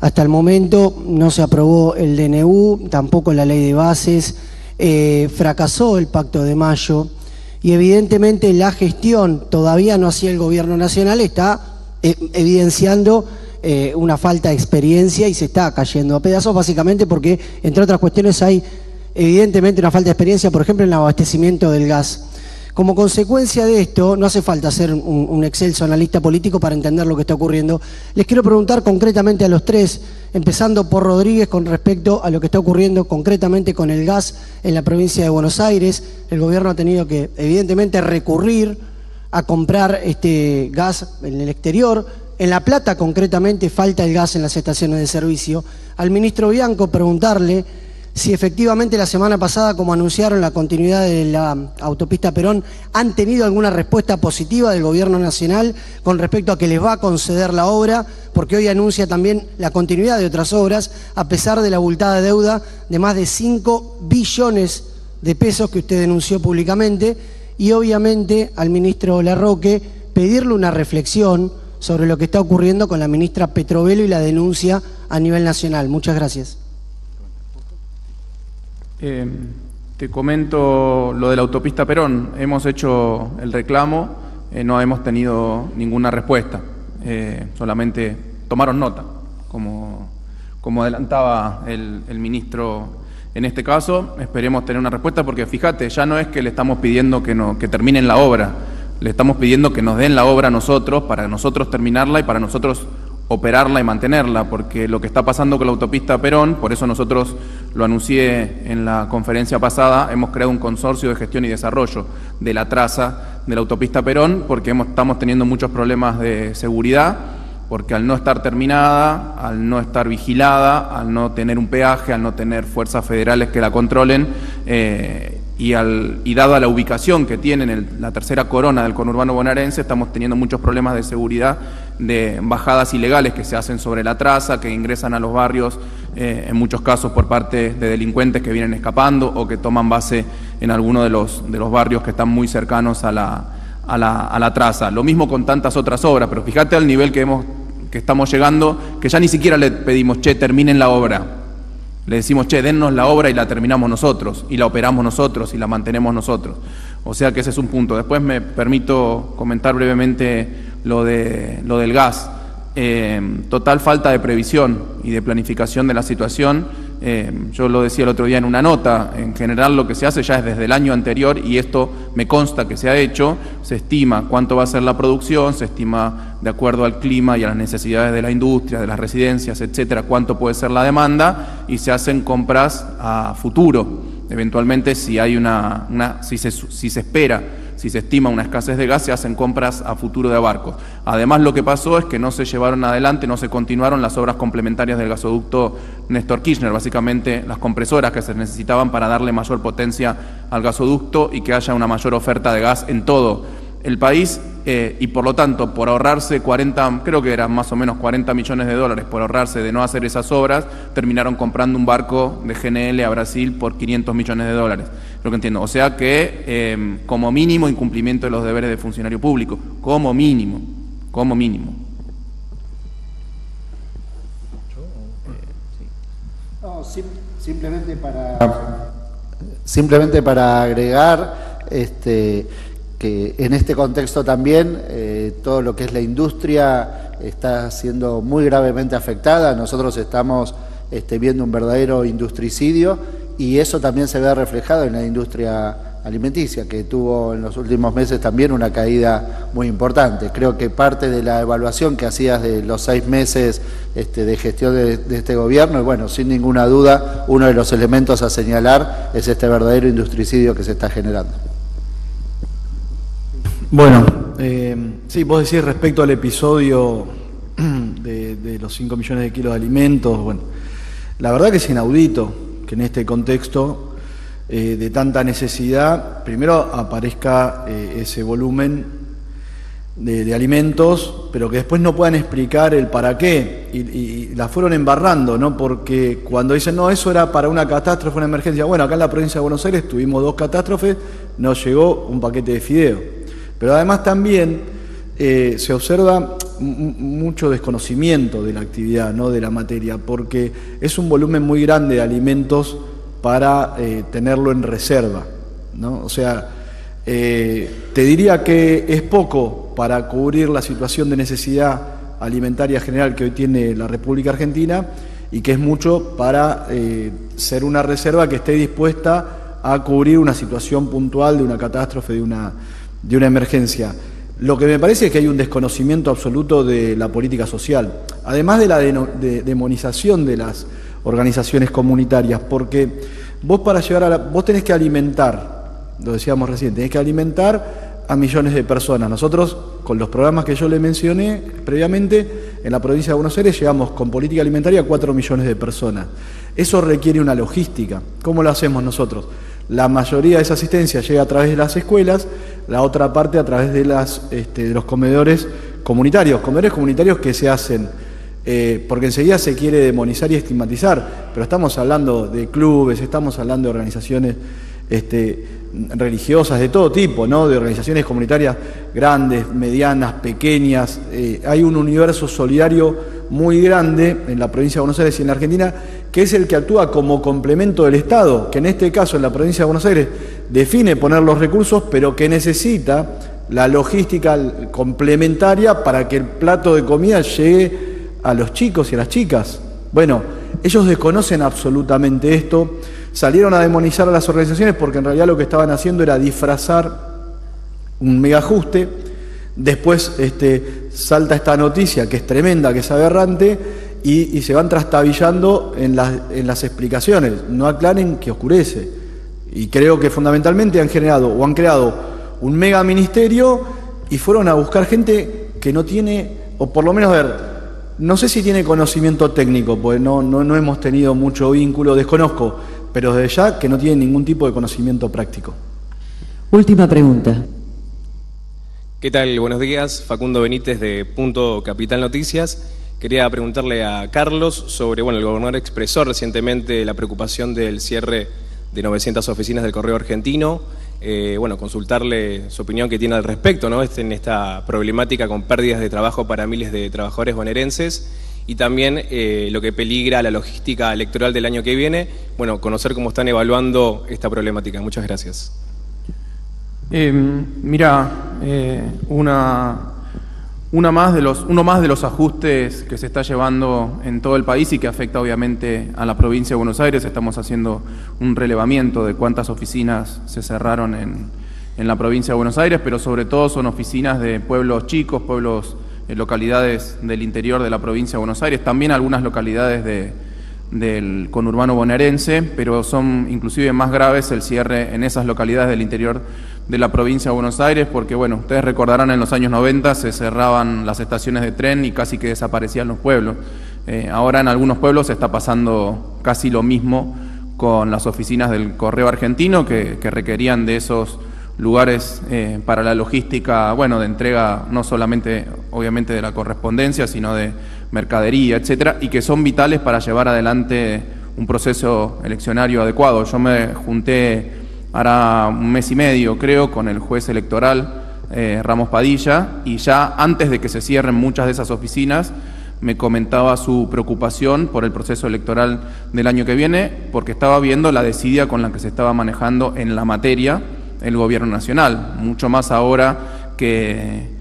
Hasta el momento no se aprobó el DNU, tampoco la ley de bases, fracasó el Pacto de Mayo y evidentemente la gestión todavía no hacía el Gobierno Nacional está evidenciando una falta de experiencia y se está cayendo a pedazos, básicamente porque, entre otras cuestiones, hay evidentemente una falta de experiencia, por ejemplo, en el abastecimiento del gas. Como consecuencia de esto, no hace falta ser un excelso analista político para entender lo que está ocurriendo. Les quiero preguntar concretamente a los tres, empezando por Rodríguez, con respecto a lo que está ocurriendo concretamente con el gas en la provincia de Buenos Aires. El gobierno ha tenido que, evidentemente, recurrir a comprar gas en el exterior. En La Plata, concretamente, falta el gas en las estaciones de servicio. Al ministro Bianco preguntarle si efectivamente la semana pasada, como anunciaron la continuidad de la autopista Perón, han tenido alguna respuesta positiva del Gobierno Nacional con respecto a que les va a conceder la obra, porque hoy anuncia también la continuidad de otras obras, a pesar de la abultada deuda de más de 5 billones de pesos que usted denunció públicamente, y obviamente al ministro Larroque pedirle una reflexión sobre lo que está ocurriendo con la ministra Petrovelo y la denuncia a nivel nacional. Muchas gracias. Te comento lo de la autopista Perón. Hemos hecho el reclamo, no hemos tenido ninguna respuesta. Solamente tomaron nota, como adelantaba el ministro en este caso. Esperemos tener una respuesta porque, fíjate, ya no es que le estamos pidiendo que terminen la obra, le estamos pidiendo que nos den la obra a nosotros, para nosotros terminarla y para nosotros operarla y mantenerla, porque lo que está pasando con la autopista Perón, por eso nosotros lo anuncié en la conferencia pasada, hemos creado un consorcio de gestión y desarrollo de la traza de la autopista Perón, porque estamos teniendo muchos problemas de seguridad, porque al no estar terminada, al no estar vigilada, al no tener un peaje, al no tener fuerzas federales que la controlen, y dado a la ubicación que tiene en la tercera corona del conurbano bonaerense, estamos teniendo muchos problemas de seguridad, de bajadas ilegales que se hacen sobre la traza, que ingresan a los barrios, en muchos casos por parte de delincuentes que vienen escapando o que toman base en alguno de los barrios que están muy cercanos a la traza. Lo mismo con tantas otras obras, pero fíjate al nivel que estamos llegando, que ya ni siquiera le pedimos, che, terminen la obra. Le decimos, che, dennos la obra y la terminamos nosotros, y la operamos nosotros, y la mantenemos nosotros. O sea que ese es un punto. Después me permito comentar brevemente lo del gas. Total falta de previsión y de planificación de la situación. Yo lo decía el otro día en una nota, en general lo que se hace ya es desde el año anterior, y esto me consta que se ha hecho, se estima cuánto va a ser la producción, se estima de acuerdo al clima y a las necesidades de la industria, de las residencias, etcétera, cuánto puede ser la demanda, y se hacen compras a futuro. Eventualmente, si hay si se espera, si se estima una escasez de gas, se hacen compras a futuro de barcos. Además, lo que pasó es que no se llevaron adelante, no se continuaron las obras complementarias del gasoducto Néstor Kirchner, básicamente las compresoras que se necesitaban para darle mayor potencia al gasoducto y que haya una mayor oferta de gas en todo el país, y por lo tanto, por ahorrarse creo que eran más o menos 40 millones de dólares, por ahorrarse de no hacer esas obras, terminaron comprando un barco de GNL a Brasil por 500 millones de dólares, lo que entiendo. O sea que, como mínimo, incumplimiento de los deberes de funcionario público, como mínimo. No, simplemente para agregar, que en este contexto también todo lo que es la industria está siendo muy gravemente afectada. Nosotros estamos viendo un verdadero industricidio, y eso también se ve reflejado en la industria alimenticia, que tuvo en los últimos meses también una caída muy importante. Creo que parte de la evaluación que hacías de los 6 meses de gestión de este gobierno, y bueno, sin ninguna duda, uno de los elementos a señalar es este verdadero industricidio que se está generando. Bueno, sí, vos decís respecto al episodio de los 5 millones de kilos de alimentos, bueno, la verdad que es inaudito que en este contexto de tanta necesidad, primero aparezca ese volumen de alimentos, pero que después no puedan explicar el para qué, y la fueron embarrando, ¿no? Porque cuando dicen, no, eso era para una catástrofe, una emergencia, bueno, acá en la provincia de Buenos Aires tuvimos 2 catástrofes, nos llegó un paquete de fideo. Pero además también se observa mucho desconocimiento de la actividad, ¿no?, de la materia, porque es un volumen muy grande de alimentos para tenerlo en reserva, ¿no? O sea, te diría que es poco para cubrir la situación de necesidad alimentaria general que hoy tiene la República Argentina, y que es mucho para ser una reserva que esté dispuesta a cubrir una situación puntual de una catástrofe, de una emergencia. Lo que me parece es que hay un desconocimiento absoluto de la política social, además de la demonización de las organizaciones comunitarias, porque vos vos tenés que alimentar, lo decíamos recién, tenés que alimentar a millones de personas. Nosotros, con los programas que yo le mencioné previamente, en la provincia de Buenos Aires llegamos con política alimentaria a 4 millones de personas. Eso requiere una logística. ¿Cómo lo hacemos nosotros? La mayoría de esa asistencia llega a través de las escuelas, la otra parte a través de los comedores comunitarios que se hacen, porque enseguida se quiere demonizar y estigmatizar, pero estamos hablando de clubes, estamos hablando de organizaciones religiosas de todo tipo, ¿no?, de organizaciones comunitarias grandes, medianas, pequeñas. Hay un universo solidario muy grande en la provincia de Buenos Aires y en la Argentina, que es el que actúa como complemento del Estado, que en este caso en la provincia de Buenos Aires define poner los recursos, pero que necesita la logística complementaria para que el plato de comida llegue a los chicos y a las chicas. Bueno, ellos desconocen absolutamente esto, salieron a demonizar a las organizaciones porque en realidad lo que estaban haciendo era disfrazar un mega ajuste. Después salta esta noticia que es tremenda, que es aberrante, y se van trastabillando en las explicaciones. No aclaren que oscurece. Y creo que fundamentalmente han creado un mega ministerio y fueron a buscar gente que no tiene, o por lo menos, no sé si tiene conocimiento técnico, porque no hemos tenido mucho vínculo, desconozco, pero desde ya que no tiene ningún tipo de conocimiento práctico. Última pregunta. ¿Qué tal? Buenos días, Facundo Benítez de Punto Capital Noticias. Quería preguntarle a Carlos sobre, el gobernador expresó recientemente la preocupación del cierre de 900 oficinas del Correo Argentino. Consultarle su opinión que tiene al respecto, ¿no?, en esta problemática con pérdidas de trabajo para miles de trabajadores bonaerenses, y también lo que peligra la logística electoral del año que viene. Conocer cómo están evaluando esta problemática. Muchas gracias. uno más de los ajustes que se está llevando en todo el país y que afecta obviamente a la provincia de Buenos Aires. Estamos haciendo un relevamiento de cuántas oficinas se cerraron en la provincia de Buenos Aires, pero sobre todo son oficinas de pueblos chicos, localidades del interior de la provincia de Buenos Aires, también algunas localidades del conurbano bonaerense, pero son inclusive más graves el cierre en esas localidades del interior de la provincia de Buenos Aires, porque bueno, ustedes recordarán en los años 90 se cerraban las estaciones de tren y casi que desaparecían los pueblos. Ahora en algunos pueblos está pasando casi lo mismo con las oficinas del Correo Argentino que requerían de esos lugares para la logística, bueno, de entrega no solamente obviamente de la correspondencia, sino de mercadería, etcétera, y que son vitales para llevar adelante un proceso eleccionario adecuado. Yo me junté hará un mes y medio, creo, con el juez electoral Ramos Padilla, y ya antes de que se cierren muchas de esas oficinas me comentaba su preocupación por el proceso electoral del año que viene, porque estaba viendo la desidia con la que se estaba manejando en la materia el gobierno nacional, mucho más ahora que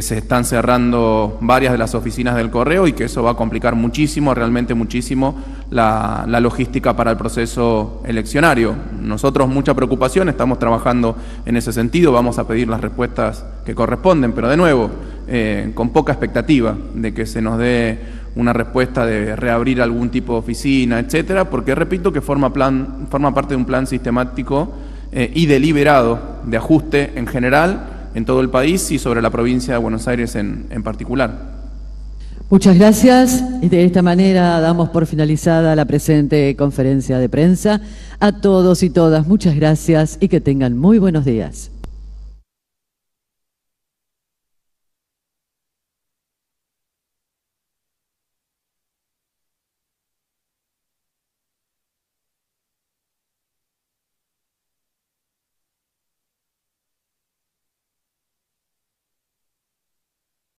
se están cerrando varias de las oficinas del correo y que eso va a complicar muchísimo, realmente muchísimo, la logística para el proceso eleccionario. Nosotros mucha preocupación, estamos trabajando en ese sentido, vamos a pedir las respuestas que corresponden, pero de nuevo, con poca expectativa de que se nos dé una respuesta de reabrir algún tipo de oficina, etcétera, porque repito que forma parte de un plan sistemático y deliberado de ajuste en general en todo el país y sobre la provincia de Buenos Aires en particular. Muchas gracias. Y de esta manera damos por finalizada la presente conferencia de prensa. A todos y todas, muchas gracias y que tengan muy buenos días.